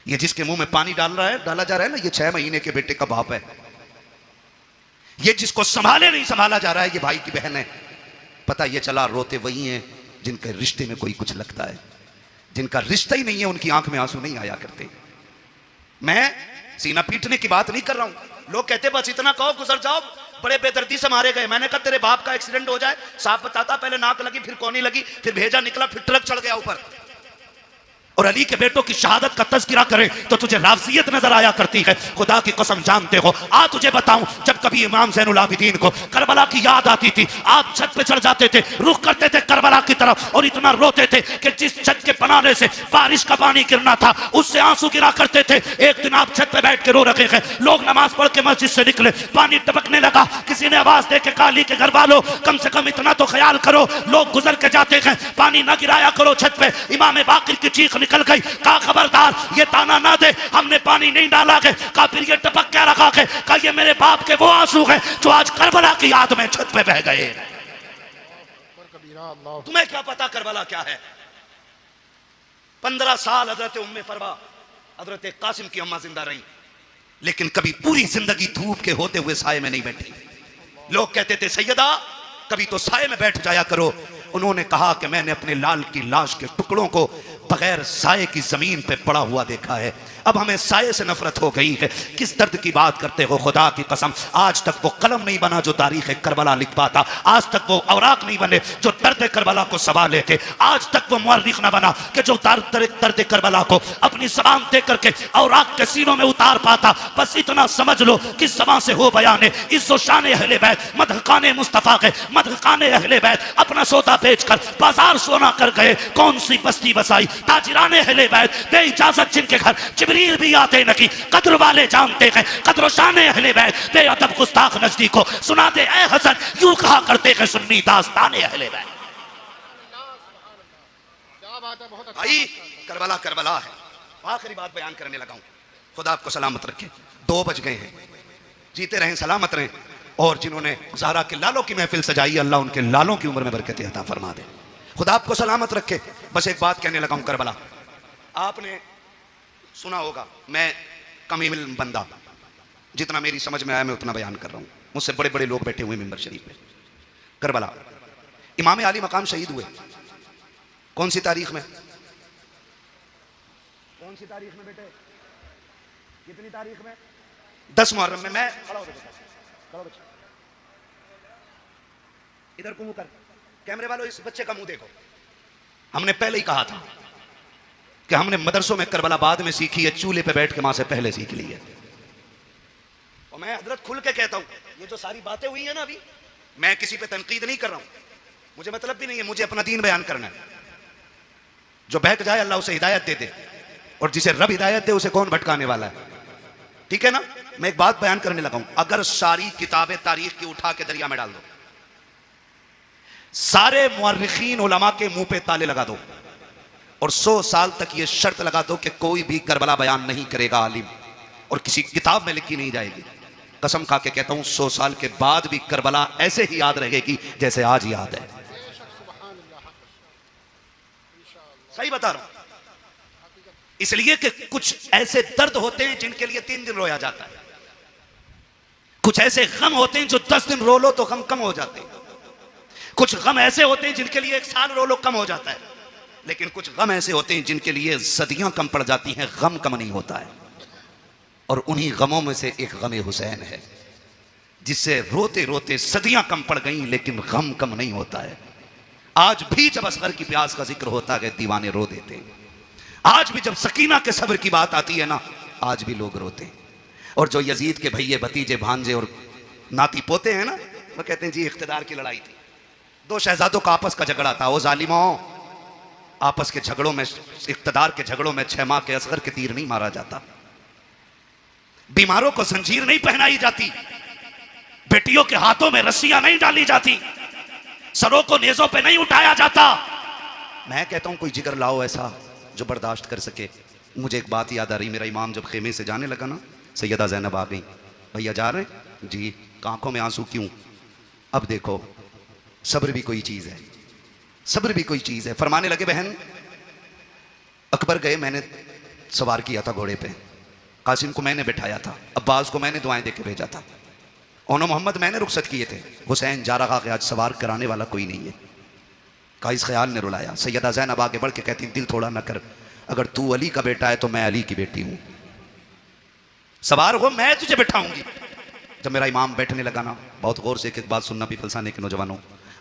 ये जिसके मुंह में पानी डाला जा रहा है ना, ये 6 महीने के बेटे का बाप है। ये जिसको संभाले नहीं संभाला जा रहा है, ये भाई की बहन है। पता ये चला रोते वही हैं जिनके रिश्ते में कोई कुछ लगता है, जिनका रिश्ता ही नहीं है, उनकी आंख में आंसू नहीं आया करते। मैं सीना पीटने की बात नहीं कर रहा हूं। लोग कहते बस इतना कहो गुजर जाओ, बड़े बेदर्दी से मारे गए। मैंने कहा तेरे बाप का एक्सीडेंट हो जाए, साफ बताता, पहले नाक लगी फिर कोनी लगी, फिर भेजा निकला, फिर ट्रक चढ़ गया ऊपर। और अली के बेटों की शहादत का तज़किरा करें तो तुझे राफजियत नजर आया करती है। खुदा की कसम जानते हो, आ तुझे बताऊं, जब कभी इमाम ज़ैनुल आबिदीन को करबला की याद आती थी, आप छत पे चढ़ जाते थे, रुख करते थे करबला की तरफ, और इतना रोते थे कि जिस छत के बनाने से बारिश का पानी गिरना था, उससे आंसू गिरा करते थे। एक दिन आप छत पे बैठ के रो रखे हैं, लोग नमाज पढ़ के मस्जिद से निकले, पानी टपकने लगा, किसी ने आवाज दे के कहा अली के घर वालों कम से कम इतना तो ख्याल करो, लोग गुजर के जाते हैं, पानी न गिराया करो छत पे। इमाम बाकिर की चीख निकल गई, कहा खबरदार ये ताना ना दे, हमने पानी नहीं डाला है। कहा फिर ये टपक क्या रखा है? कहा ये मेरे बाप के वो आंसू है जो आज करबला की याद में छत पे बह गए। तुम्हें क्या पता करबला क्या है? 15 साल हजरत उम्मे फरवा, हजरत कासिम की अम्मा जिंदा रही, लेकिन कभी पूरी जिंदगी धूप के होते हुए साये में नहीं बैठी। लोग कहते थे सैयदा कभी तो साये में बैठ जाया करो। उन्होंने कहा कि मैंने अपने लाल की लाश के टुकड़ों को बगैर साये की जमीन पे पड़ा हुआ देखा है। अब हमें साये से नफरत हो गई है। किस दर्द की बात करते हो? खुदा की कसम, आज तक वो कलम नहीं बना जो तारीख करबला लिख पाता, आज तक वो औराक नहीं बने जो दर्द करबला को सवाले थे, आज तक वो मुअर्रिख न बना कि जो दर्द करबला को अपनी ज़बान दे करके औराक के सीनों में उतार पाता। बस इतना समझ लो कि ज़बान से हो बयान इज़्ज़ो शान अहले बैत, मदहकाने मुस्तफ़ा के मदहकाने अहले बैत अपना सौदा बेच कर बाजार सोना कर गए। कौन सी बस्ती बसाई, ताजिराने अहले बैत बे इजाजत जिनके घर जिब्रील भी आते नहीं, कद्र वाले जानते हैं कद्र शाने अहले बैत बे अदब गुस्ताख नजदी को सुना दे ऐ हसन, यूं कहा करते हैं सुन्नी दास्ताने अहले बैत। भाई करबला करबला है। आखिरी बात बयान करने लगा हूं, खुदा आपको सलामत रखे। 2 बज गए हैं, जीते रहें सलामत रहें। और जिन्होंने ज़हरा के लालों की महफिल सजाई, अल्लाह उनके लालों की उम्र में बरकत अता फरमा दे। खुदा आपको सलामत रखे। बस एक बात कहने लगा हूं, करबला आपने सुना होगा, मैं कम इल्म बंदा, जितना मेरी समझ में आया मैं उतना बयान कर रहा हूं। मुझसे बड़े बड़े लोग बैठे हुए मिंबर शरीफ में। करबला इमाम अली मकाम शहीद हुए कौन सी तारीख में? कौन सी तारीख में बेटे? कितनी तारीख में? 10 मुहर्रम में। मैं खड़ा हो बेटा, खड़ा बच्चा, इधर को मुंह कर। कैमरे वालों इस बच्चे का मुंह देखो। हमने पहले ही कहा था कि हमने मदरसों में करबला बाद में सीखी है, चूल्हे पे बैठ के मां से पहले सीख ली है। और मैं हजरत खुल के कहता हूं, ये जो सारी बातें हुई है ना अभी, मैं किसी पे तनकीद नहीं कर रहा हूं, मुझे मतलब भी नहीं है, मुझे अपना दीन बयान करना है। जो बहक जाए अल्लाह उसे हिदायत दे दे, और जिसे रब हिदायत दे उसे कौन भटकाने वाला है? ठीक है ना? मैं एक बात बयान करने लगा हूं, अगर सारी किताबें तारीख की उठा के दरिया में डाल दो, सारे मुअर्रिखीन उलमा के मुंह पे ताले लगा दो, और 100 साल तक ये शर्त लगा दो कि कोई भी करबला बयान नहीं करेगा आलिम, और किसी किताब में लिखी नहीं जाएगी, कसम खा के कहता हूं 100 साल के बाद भी करबला ऐसे ही याद रहेगी जैसे आज याद है। सही बता रहा हूं, इसलिए कि कुछ ऐसे दर्द होते हैं जिनके लिए 3 दिन रोया जाता है, कुछ ऐसे गम होते हैं जो 10 दिन रो लो तो गम कम हो जाते हैं, कुछ गम ऐसे होते हैं जिनके लिए 1 साल रो लो कम हो जाता है, लेकिन कुछ गम ऐसे होते हैं जिनके लिए सदियां कम पड़ जाती हैं, गम कम नहीं होता है। और उन्हीं गमों में से एक गम हुसैन है, जिससे रोते रोते सदियां कम पड़ गई लेकिन गम कम नहीं होता है। आज भी जब असगर की प्यास का जिक्र होता है दीवाने रो देते हैं, आज भी जब सकीना के सब्र की बात आती है ना, आज भी लोग रोते हैं। और जो यजीद के भैये भतीजे भांजे और नाती पोते हैं ना, वो कहते हैं जी इख्तिदार की लड़ाई थी, 2 शहजादों का आपस का झगड़ा था, वो जालिमों आपस के झगड़ों में, इख्तिदार के झगड़ों में 6 माह के असगर के तीर नहीं मारा जाता, बीमारों को जंजीर नहीं पहनाई जाती, बेटियों के हाथों में रस्सियां नहीं डाली जाती, सरों को नेजों पे नहीं उठाया जाता। मैं कहता हूं कोई जिगर लाओ ऐसा जो बर्दाश्त कर सके। मुझे एक बात याद आ रही, मेरा इमाम जब खेमे से जाने लगा ना, सैयदा ज़ैनब आ गई, भैया जा रहे हैं जी, आंखों में आंसू क्यों? अब देखो सब्र भी कोई चीज़ है, सब्र भी कोई चीज़ है। फरमाने लगे बहन अकबर गए, मैंने सवार किया था घोड़े पे, कासिम को मैंने बिठाया था, अब्बास को मैंने दुआएं देके भेजा था, ओनो मोहम्मद मैंने रुखसत किए थे, हुसैन जा रहा कि आज सवार कराने वाला कोई नहीं है। का इस ख्याल ने रुलाया। सैयदा ज़ैनब आगे बढ़ के कहती दिल थोड़ा न कर, अगर तू अली का बेटा है तो मैं अली की बेटी हूं, सवार हो मैं तुझे बैठाऊंगी। जब मेरा इमाम बैठने लगा ना, बहुत गौर से एक एक बात सुनना भी फलसाने के नौजवानों,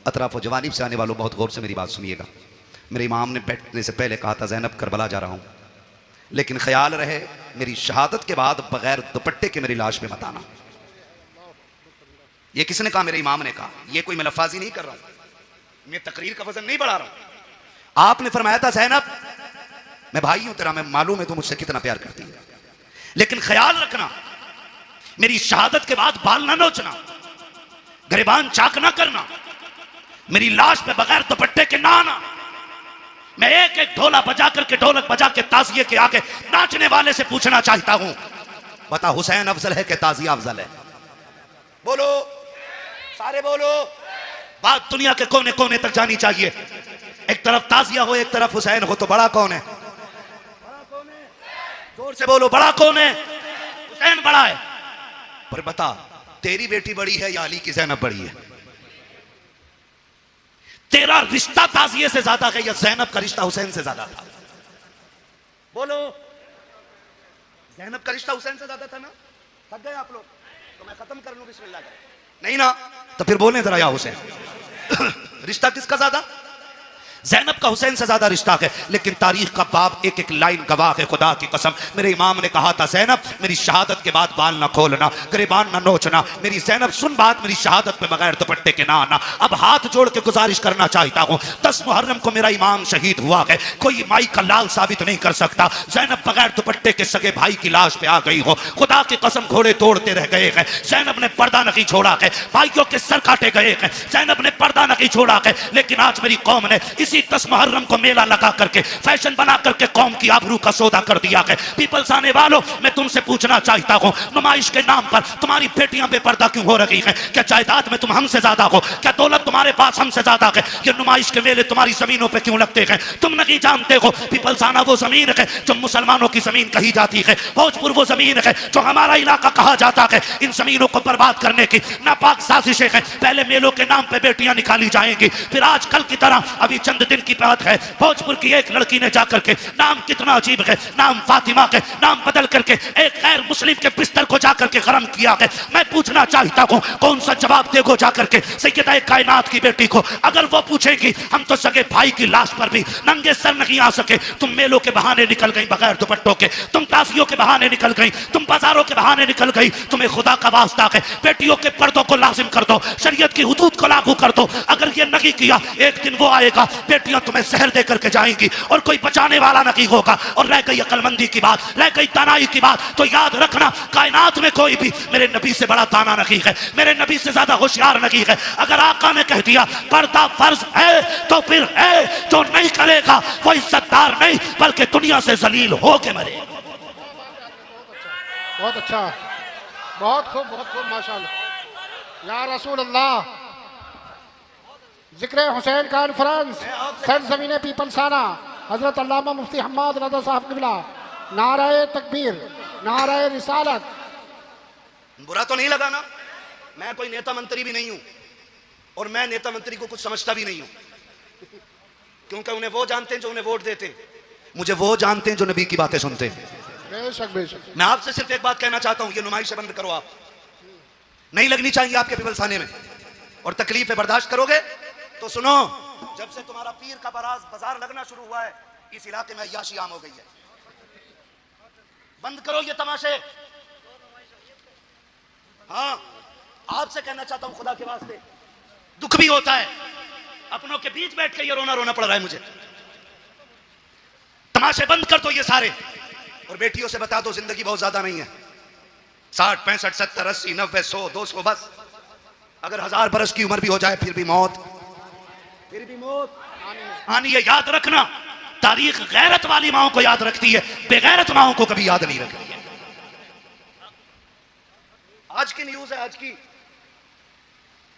अतराफ और जवानीब से आने वालों बहुत गौर से मेरी बात सुनिएगा। मेरे इमाम ने बैठने से पहले कहा था ज़ैनब करबला जा रहा हूं, लेकिन ख्याल रहे मेरी शहादत के बाद बगैर दुपट्टे के मेरी लाश पे मत आना। ये किसने कहा? मेरे इमाम ने कहा। ये कोई मैं लफ्ज़ी नहीं कर रहा हूं, मैं तकरीर का वजन नहीं बढ़ा रहा हूं। आपने फरमाया था ज़ैनब मैं भाई हूं तेरा, मैं मालूम है तू मुझसे कितना प्यार करती है, लेकिन ख्याल रखना मेरी शहादत के बाद बाल ना नोचना, गिरबान चाक ना करना, मेरी लाश पे बगैर दुपट्टे के ना आना। मैं एक एक ढोला बजा करके, ढोलक बजा के ताजिए के आगे नाचने वाले से पूछना चाहता हूं, बता हुसैन अफजल है कि ताजिया अफजल है? बोलो सारे बोलो। बात दुनिया के कोने कोने तक जानी चाहिए। एक तरफ ताजिया हो, एक तरफ हुसैन हो, तो बड़ा कौन है? बड़ा कौन है? जोर से बोलो, बड़ा कौन है? हुसैन बड़ा है। पर बता तेरी बेटी बड़ी है या अली की ज़ैनब बड़ी है? तेरा रिश्ता ताजिए से ज्यादा है या ज़ैनब का रिश्ता हुसैन से ज्यादा था? बोलो। ज़ैनब का रिश्ता हुसैन से ज्यादा था ना? थक गए आप लोग? तो मैं खत्म कर लूं बिस्मिल्लाह नहीं ना, तो फिर बोलने जरा या हुसैन रिश्ता किसका ज्यादा? ज़ैनब का हुसैन से ज्यादा रिश्ता है, लेकिन तारीख का बाप एक एक लाइन गवाह है। खुदा की कसम, मेरे इमाम ने कहा था ज़ैनब मेरी शहादत के बाद बाल ना खोलना, गिरेबान ना नोचना। मेरी ज़ैनब सुन बात, मेरी शहादत पे बगैर दुपट्टे के ना आना। अब हाथ जोड़ के गुजारिश करना चाहता हूँ, 10 मुहर्रम को मेरा इमाम शहीद हुआ है, कोई माई का लाल साबित नहीं कर सकता। ज़ैनब बगैर दुपट्टे के सगे भाई की लाश पे आ गई हो, खुदा की कसम घोड़े तोड़ते रह गए हैं। ज़ैनब ने पर्दा नहीं छोड़ा है, भाइयों के सर काटे गए हैं, ज़ैनब ने पर्दा नहीं छोड़ा है। लेकिन आज मेरी कौम ने इसी 10 मुहर्रम को मेला लगा करके, फैशन बना करके कौम की आबरू का सौदा कर दिया है। पीपल्स आने वालों, मैं तुमसे पूछना चाहता हूँ, नुमाइश के नाम पर तुम्हारी बेटियां बेपर्दा क्यों हो रही हैं? क्या जायदाद में तुम हमसे ज्यादा हो? क्या दौलत तुम्हारे पास हमसे ज्यादा है? ये नुमाइश के मेले तुम्हारी जमीनों पे क्यों लगते हैं? तुम नहीं जानते हो पीपल्स आना वो जमीन है जो मुसलमानों की जमीन कही जाती है, भोजपुर वो जमीन है जो हमारा इलाका कहा जाता है। इन जमीनों को बर्बाद करने की नापाक साजिशें हैं। पहले मेलों के नाम पे बेटियां निकाली जाएंगी, फिर आज कल की तरह अभी चंद दिन की बात है, भोजपुर की एक लड़की ने जाकर के, नाम कितना अजीब है, नाम फातिमा के, नाम बदल करके एक गैर मुस्लिम के बिस्तर को जाकर के गरम किया है। मैं पूछना चाहता हूँ, कौन सा जवाब देगो जाकर के सैयदा कायनात की बेटी को? अगर वो पूछेगी हम तो सगे भाई की लाश पर भी नंगे सर नहीं आ सके, तुम मेलों के बहाने निकल गई बगैर दुपट्टों के, तुम ताजियों के बहाने निकल गई, तुम बाजारों के बहाने निकल गई। तुम्हें खुदा का वास्ता है, बेटियों के पर्दों को लाजिम कर दो, शरीयत की हुदूद को लागू कर दो। अगर ये नहीं किया, एक दिन वो आएगा, बेटियां तुम्हें जहर दे करके जाएंगी और कोई बचाने वाला नहीं होगा। और रह गई अकलमंदी की बात, रह गई दानाई की बात, तो याद रखना कायनात में कोई भी मेरे नबी से बड़ा दाना नहीं है, मेरे नबी से ज्यादा होशियार नहीं है। अगर आका ने कह दिया पर्दा फर्ज है, तो फिर है, जो नहीं करेगा वो इज्जतदार नहीं बल्कि दुनिया से जलील होके मरेगा। बहुत अच्छा, बहुत खूब माशाअल्लाह। या रसूल अल्लाह, जिक्र हुसैन कॉन्फ्रेंस सरजमीन पीपलसाना, हजरत अल्लामा मुफ्ती हम्माद रज़ा साहब क़िबला, नाराए तकबीर, नाराए रिसालत। बुरा तो नहीं लगा ना? मैं कोई नेता मंत्री भी नहीं हूं और मैं नेता मंत्री को कुछ समझता भी नहीं हूं, क्योंकि उन्हें वो जानते हैं जो उन्हें वोट देते हैं, मुझे वो जानते हैं जो नबी की बातें सुनते हैं। बेशक बेशक। मैं आपसे सिर्फ एक बात कहना चाहता हूं, ये नुमाइश बंद करो। आप नहीं लगनी चाहिए आपके पीपलसाने में, और तकलीफें बर्दाश्त करोगे तो सुनो, जब से तुम्हारा पीर का बाजार लगना शुरू हुआ है, इस इलाके में अय्याशी आम हो गई है। बंद करो ये तमाशे। हाँ, आपसे कहना चाहता हूं, खुदा के वास्ते दुख भी होता है, अपनों के बीच बैठ के ये रोना रोना पड़ रहा है मुझे। तमाशे बंद कर दो ये सारे, और बेटियों से बता दो जिंदगी बहुत ज्यादा नहीं है, 60 65 70 80 90 100 200 बस। अगर 1000 बरस की उम्र भी हो जाए फिर भी मौत आनी है। याद रखना, तारीख गैरत वाली माओं को याद रखती है, बेगैरत माओं को कभी याद नहीं रखती है। आज की न्यूज है, आज की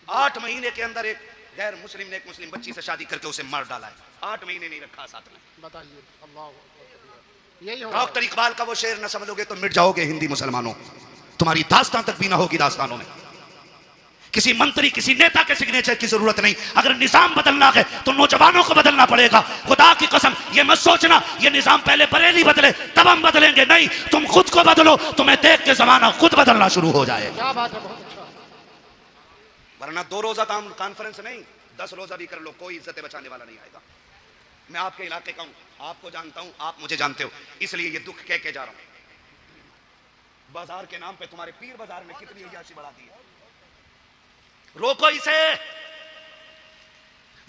8 महीने के अंदर एक गैर मुस्लिम ने एक मुस्लिम बच्ची से शादी करके उसे मार डाला है। 8 महीने नहीं रखा साथ में। बताइए, अल्लाह, यही डॉक्टर इकबाल का वो शेर न समझोगे तो मिट जाओगे हिंदी मुसलमानों, तुम्हारी दास्तान तक भी ना होगी दास्तानों में। किसी मंत्री किसी नेता के सिग्नेचर की जरूरत नहीं, अगर निजाम बदलना है तो नौजवानों को बदलना पड़ेगा। खुदा की कसम, ये मत सोचना ये निजाम पहले बरेली बदले तब हम बदलेंगे, नहीं, तुम खुद को बदलो, तुम्हें देख के जमाना खुद बदलना शुरू हो जाए। क्या बात है, बहुत अच्छा। वरना 2 रोजा कॉन्फ्रेंस नहीं, 10 रोजा भी कर लो, कोई इज्जत बचाने वाला नहीं आएगा। मैं आपके इलाके का हूं, आपको जानता हूं, आप मुझे जानते हो, इसलिए ये दुख कह के जा रहा हूं। बाजार के नाम पे तुम्हारे पीर बाजार में कितनी अय्याशी बढ़ा दी है, रोको इसे,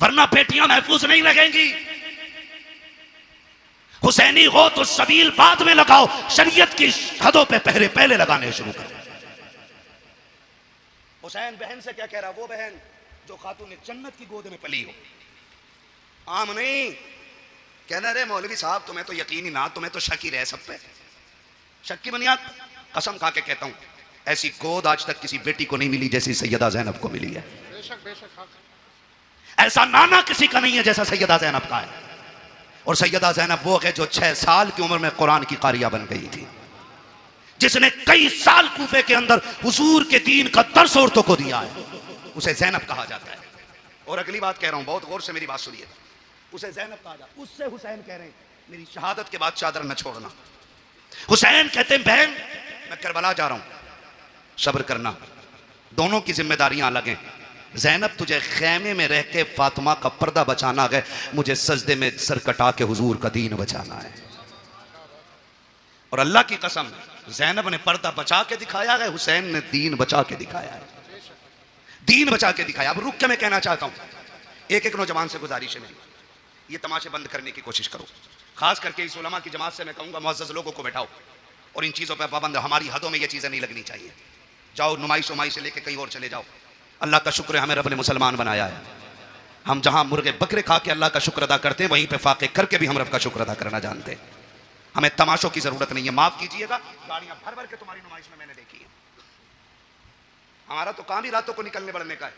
वरना बेटियां महफूज नहीं रहेंगी। हुसैनी हो तो सबील बाद में लगाओ, शरीयत की हदों पे पहरे पहले लगाने शुरू करो। हुसैन बहन से क्या कह रहा, वो बहन जो खातून जन्नत की गोद में पली हो, आम नहीं। कहना रे मौलवी साहब तुम्हें तो यकीन ही ना, तुम्हें तो शक ही रहे सब पे, शक की बुनियाद। कसम खा के कहता हूं, ऐसी गोद आज तक किसी बेटी को नहीं मिली जैसी सैयदा ज़ैनब को मिली है। बेशक बेशक। ऐसा नाना किसी का नहीं है जैसा सैयदा ज़ैनब का है। और सैयदा ज़ैनब वो है जो 6 साल की उम्र में कुरान की कारिया बन गई थी, जिसने कई साल कूफे के अंदर हुजूर के दीन का दर्स औरतों को दिया है, उसे ज़ैनब कहा जाता है। और अगली बात कह रहा हूं, बहुत गौर से मेरी बात सुनिए, उसे ज़ैनब कहा जाता है। उससे हुसैन कह रहे हैं मेरी शहादत के बाद चादर न छोड़ना। हुसैन कहते हैं बहन मैं करबला जा रहा हूं, सब्र करना, दोनों की जिम्मेदारियां अलग हैं, ज़ैनब तुझे खैमे में रह के फातिमा का पर्दा बचाना है, मुझे सजदे में सर कटा के हुजूर का दीन बचाना है। और अल्लाह की कसम, ज़ैनब ने पर्दा बचा के दिखाया है, हुसैन ने दीन बचा के दिखाया है, दीन बचा के दिखाया। अब रुक के मैं कहना चाहता हूं, एक एक नौजवान से गुजारिश है मेरी, ये तमाशे बंद करने की कोशिश करो। खास करके इस उलमा की जमात से मैं कहूंगा, मुअज़्ज़ज़ लोगों को बैठाओ और इन चीज़ों पर पाबंद, हमारी हदों में ये चीज़ें नहीं लगनी चाहिए। जाओ नुमाइश उमाइश से लेके कहीं और चले जाओ। अल्लाह का शुक्र है हमें रब ने मुसलमान बनाया है। हम जहां मुर्गे बकरे खा के अल्लाह का शुक्र अदा करते हैं, वहीं पे फाके करके भी हम रब का शुक्र अदा करना जानते हैं। हमें तमाशों की जरूरत नहीं है। माफ कीजिएगा, गाड़ियां भर भर के तुम्हारी नुमाइश में मैंने देखी है। हमारा तो काम ही रातों को निकलने बढ़ने का है,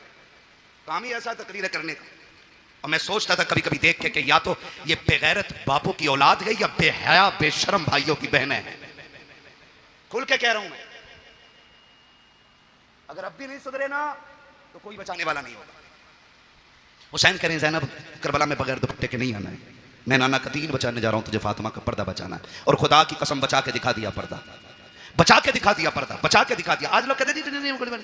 काम ही ऐसा तकरीर करने का। और मैं सोचता था कभी कभी देख के कि या तो ये बेगैरत बापों की औलाद है या बेहया बेशरम भाइयों की बहनें हैं। खुल के कह रहा हूं मैं, अगर अब भी नहीं सुधरे ना तो कोई बचाने वाला नहीं होगा। हुसैन करें ज़ैनब करबला में बगैर दुपट्टे के नहीं आना है, मैं नाना का दीन बचाने जा रहा हूं, तुझे फातिमा का पर्दा बचाना है। और खुदा की कसम बचा के दिखा दिया पर्दा, बचा के दिखा दिया पर्दा, बचा के दिखा दिया। आज लोग कहते नहीं,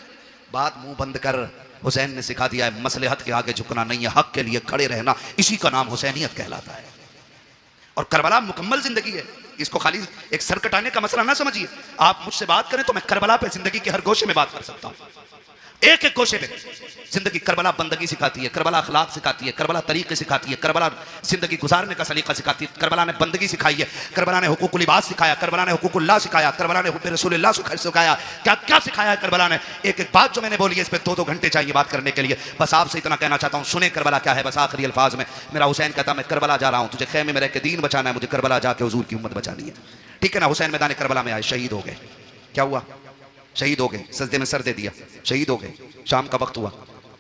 बात मुंह बंद कर। हुसैन ने सिखा दिया है, मसलहत के आगे झुकना नहीं है, हक के लिए खड़े रहना, इसी का नाम हुसैनियत कहलाता है। और करबला मुकम्मल जिंदगी है, इसको खाली एक सर कटाने का मसला ना समझिए। आप मुझसे बात करें तो मैं करबला पे जिंदगी के हर गोशे में बात कर सकता हूं, एक एक गोशे पे जिंदगी। करबला बंदगी सिखाती है, करबला अखलाक सिखाती है, करबला तरीके सिखाती है, करबला जिंदगी गुजारने का सलीका सिखाती है। करबला ने बंदगी सिखाई है, करबला ने हुकूक लिबास सिखाया, करबला ने हुकूकुल्लाह सिखाया, करबला ने हुब्बे रसूलुल्लाह सिखाया। क्या क्या सिखाया है करबला ने। एक एक बात जो मैंने बोली है, इस पर 2-2 घंटे चाहिए बात करने के लिए। बस आपसे इतना कहना चाहता हूँ, सुने करबला क्या है। बस आखिरी अल्फाज में मेरा हुसैन कहता, मैं करबला जा रहा हूँ, तुझे खैमे में रह के दीन बचाना है, मुझे करबला जाके हुजूर की उम्मत बचानी है। ठीक है ना। हुसैन मैदान करबला में आए, शहीद हो गए। क्या हुआ? शहीद हो गए, सजदे में सर दे दिया, शहीद हो गए। शाम का वक्त हुआ,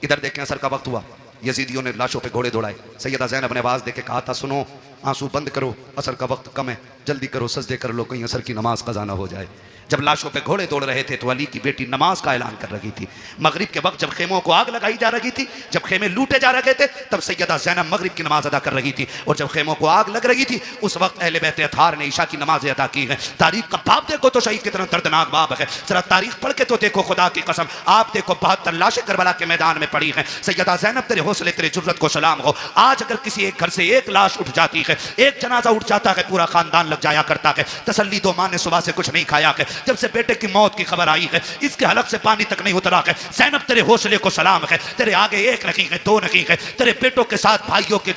इधर देखें असर का वक्त हुआ, यजीदियों ने लाशों पे घोड़े दौड़ाए। सैयदा ज़ैनब ने आवाज़ देके कहा था, सुनो आंसू बंद करो, असर का वक्त कम है, जल्दी करो, सजदे कर लो, कहीं असर की नमाज कज़ा ना हो जाए। जब लाशों पे घोड़े दौड़ रहे थे तो अली की बेटी नमाज का ऐलान कर रही थी। मगरिब के वक्त जब खेमों को आग लगाई जा रही थी, जब खेमे लूटे जा रहे थे, तब सैयदा ज़ैनब मगरिब की नमाज अदा कर रही थी। और जब खेमों को आग लग रही थी, उस वक्त अहले बैत अतार ने ईशा की नमाज अदा की है। तारीख का बाप देखो तो शहीद कितना दर्दनाक बाप है। जरा तारीख पढ़ के तो देखो, खुदा की कसम आप देखो, 72 लाशें करबला के मैदान में पड़ी हैं। सैयदा ज़ैनब तेरे हौसले तेरे जुर्रत को सलाम हो। आज अगर किसी एक घर से एक लाश उठ जाती है, एक जनाजा उठ जाता है, पूरा खानदान लग जाया करता है। तसल्ली दो, माँ ने सुबह से कुछ नहीं खाया है, जब से बेटे की मौत की खबर आई है, इसके हलक से पानी तक नहीं उतरा है। ज़ैनब तेरे हौसले को सलाम है। तेरे आगे एक नहीं है, 2 नहीं है, तेरे बेटों के साथ भाइयों के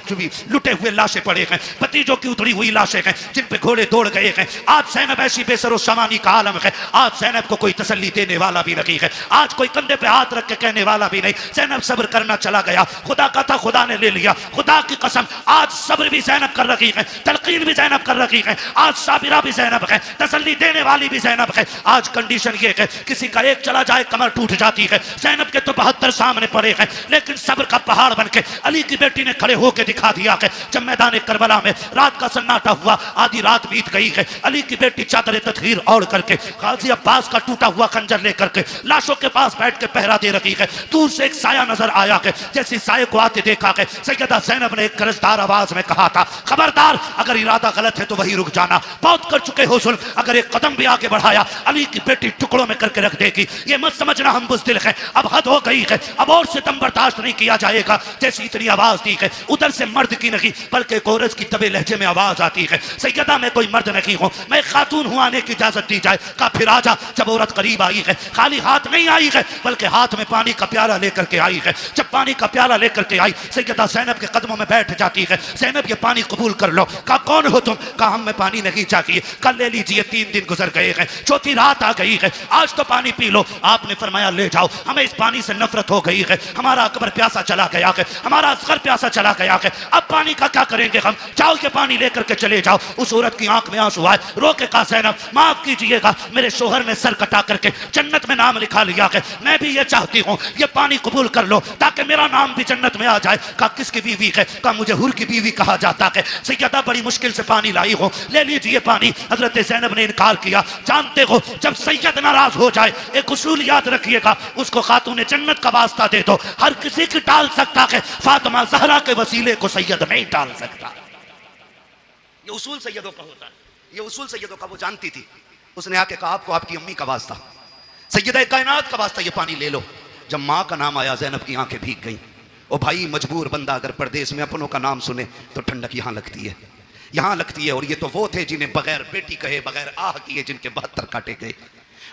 लुटे हुए लाशें पड़े हैं, भतीजों की उतरी हुई लाशें हैं, जिन पे घोड़े दौड़ गए हैं। आज ज़ैनब ऐसी बेसरो शमानी का आलम है। आज ज़ैनब को कोई तसल्ली देने वाला भी नहीं है, आज कोई कंधे पे हाथ रख के कहने वाला भी नहीं। ज़ैनब सब्र करना चला गया, खुदा का था खुदा ने ले लिया। खुदा की कसम आज सब्र भी ज़ैनब कर रही है, तलकीन भी ज़ैनब कर रही है, आज साबिरा भी ज़ैनब है, तसल्ली देने वाली भी ज़ैनब है। आज कंडीशन ये है, किसी का एक चला जाए कमर टूट जाती है। ज़ैनब के तो 72 सामने पड़े हैं, लेकिन सब्र का पहाड़ बन के अली की बेटी ने खड़े होकर दिखा दिया है। जब मैदान करबला में रात का सन्नाटा हुआ, आधी रात बीत गई है, अली की बेटी चादर तत्हीर ओढ़ करके, गाजी अब्बास का टूटा हुआ खंजर लेकर के लाशों के पास बैठ के पहरा दे रही है। दूर से एक साया नजर आया है, जैसे साये को आते देखा है, सैयदा ज़ैनब ने एक गरजदार आवाज में कहा था, खबरदार अगर इरादा गलत है तो वही रुक जाना, बहुत कर चुके हो जुल्म, अगर एक कदम भी आगे बढ़ाया अली की बेटी टुकड़ों में करके रख देगी। ये मत समझना हम बुज़दिल हैं, अब हद हो गई है, अब और सितम बर्दाश्त नहीं किया जाएगा। जैसी इतनी आवाज दी है, उधर से मर्द की नहीं बल्कि कोरस की तबे लहजे में आवाज आती है, सैयदा मैं कोई मर्द नहीं हूँ, मैं खातून हूँ, आने की इजाजत दी जाए। का फिर आजा। जब औरत करीब आई है, खाली हाथ नहीं आई है, बल्कि हाथ में पानी का प्याला लेकर के आई है। जब पानी का प्याला लेकर के आई, सैयदा ज़ैनब के कदमों में बैठ जाती है। ज़ैनब ये पानी कबूल कर लो। कहा कौन हो तुम? कहा हमें पानी नहीं चाहिए, कल ले लीजिए, 3 दिन गुजर गए हैं, चौथी रात आ गई है, आज तो पानी पी लो। आपने फरमाया ले जाओ, हमें इस पानी से नफरत हो गई है, हमारा अकबर प्यासा चला गया है, हमारा असगर प्यासा चला गया है, अब पानी का क्या करेंगे हम? जाओ के पानी लेकर के चले जाओ। उस औरत की आंख में आंसू आए, रो के कहा ज़ैनब माफ कीजिएगा, मेरे शोहर ने सर कटा करके जन्नत में नाम लिखा लिया है, मैं भी ये चाहती हूँ ये पानी कबूल कर लो ताकि मेरा नाम भी जन्नत में आ जाए। कहा किसकी बीवी है? कहा मुझे हुर की बीवी कहा जाता है। सैयदा बड़ी मुश्किल से पानी लाई हो, ले लीजिए पानी। हजरत ज़ैनब ने इनकार किया। जानते हो जब सैयद नाराज हो जाए, एक उसूल याद रखिएगा, उसको खातून जन्नत का वास्ता दे दो। हर किसी की टाल सकता है, फातिमा ज़हरा के वसीले को सैयद नहीं टाल सकता। ये उसूल सैयदों का होता है, ये उसूल सैयदों का। वो जानती थी, उसने आके कहा आपको आपकी अम्मी का वास्ता, सैयदा कायनात का वास्ता, ये पानी ले लो। जब माँ का नाम आया ज़ैनब की आंखें भीग गईं। ओ भाई, मजबूर बंदा अगर परदेश में अपनों का नाम सुने तो ठंडक यहाँ लगती है, यहाँ लगती है। और ये तो वो थे जिन्हें बगैर बेटी कहे, बगैर आह किए, जिनके 72 काटे गए।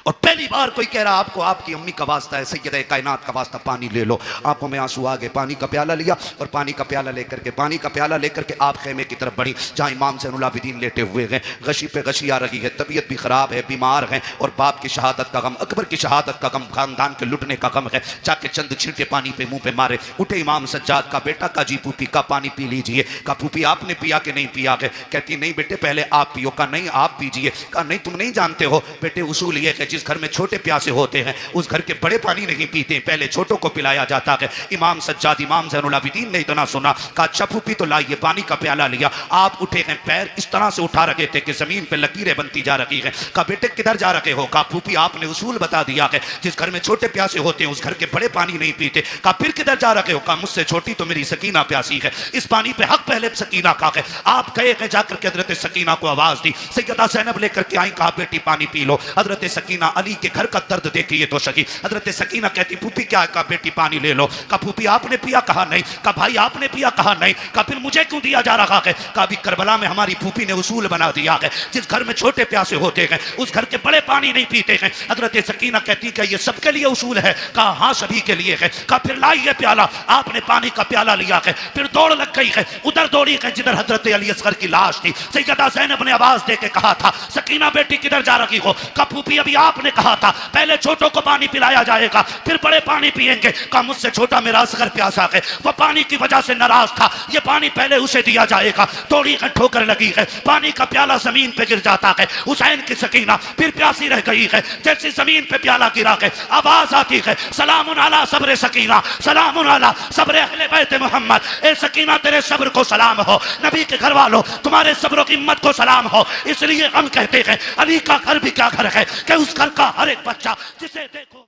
और पहली बार कोई कह रहा आपको आपकी अम्मी का वास्ता है, सैयद कायनात का वास्ता, पानी ले लो। आंखों में आंसू आ गए, पानी का प्याला लिया और पानी का प्याला लेकर के आप खेमे की तरफ बढ़ी जहाँ इमाम ज़ैनुल आबिदीन लेटे हुए हैं। गशी पे गशी आ रही है, तबीयत भी ख़राब है, बीमार हैं और बाप की शहादत का गम, अकबर की शहादत का गम, खानदान के लुटने का गम है। जाके चंद छींटे पानी पे मुंह पे मारे। उठे इमाम सज्जाद का बेटा का, जी फूफी का पानी पी लीजिए। का फूफी आपने पिया कि नहीं पिया? कहती नहीं बेटे पहले आप पियो। का नहीं आप पीजिए। का नहीं तुम नहीं जानते हो बेटे, उसूल ये है जिस घर में छोटे प्यासे होते हैं उस घर के बड़े पानी नहीं पीते, पहले छोटों को पिलाया जाता है। इमाम सज्जाद, इमाम ज़ैनुल आबिदीन ने इतना सुना, कहा अच्छा फूफी तो लाइए। पानी का प्याला लिया। आप उठे हैं, पैर इस तरह से उठा रखे थे कि जमीन पे लकीरें बनती जा रही हैं। कहा बेटे किधर जा रखे हो? कहा फूफी आपने उसूल बता दिया है जिस घर में छोटे प्यासे होते हैं उस घर के बड़े पानी नहीं पीते। कहा फिर किधर जा रखे हो? कहा मुझसे छोटी तो मेरी सकीना प्यासी है, इस पानी पे हक पहले सकीना का है। आप गए हैं, जाकर के हजरत सकीना को आवाज दी, सैयदा ज़ैनब लेकर के आई। कहा बेटी पानी पी लो। हजरत सकीना, अली के घर का दर्द देखिए तो सही। हजरत सकीना कहती फूफी क्या? कहा बेटी पानी ले लो। कहा फूफी आपने पिया? कहा नहीं। कहा भाई आपने पिया? कहा नहीं। कहा फिर मुझे क्यों दिया जा रहा है? कहा अभी करबला में हमारी फूफी ने उसूल बना दिया है जिस घर में छोटे प्यासे होते हैं उस घर के बड़े पानी नहीं पीते हैं। हजरत सकीना कहती कि ये सबके लिए उसूल है? कहा हाँ सभी के लिए है। कहा फिर लाइए प्याला। आपने पानी का प्याला लिया है। फिर दौड़ लग गई है, उधर दौड़ी है जिधर हजरत अली असगर की लाश थी। सैयदा ज़ैनब ने आवाज दे के कहा था, सकीना बेटी किधर जा रही हो? कहा फूफी अभी आपने कहा था पहले छोटों को पानी पिलाया जाएगा फिर बड़े पानी पिएंगे। कहा मुझसे छोटा मेरा असगर प्यासा है, वो पानी की वजह से नाराज था, ये पानी पहले उसे दिया जाएगा। थोड़ी ठोकर लगी है, पानी का प्याला जमीन पे गिर जाता है। हुसैन की सकीना फिर प्यासी रह गई है, जैसे जमीन पे प्याला गिरा है आवाज आती है, सलामुन अला सब्र सकीना, सलामुन अला सब्र अहले बैत मोहम्मद। ए सकीना तेरे सब्र को सलाम हो, नबी के घर वालों तुम्हारे सब्र की हिम्मत को सलाम हो। इसलिए हम कहते हैं अली का घर भी क्या घर है कि उस घर का हर एक बच्चा जिसे देखो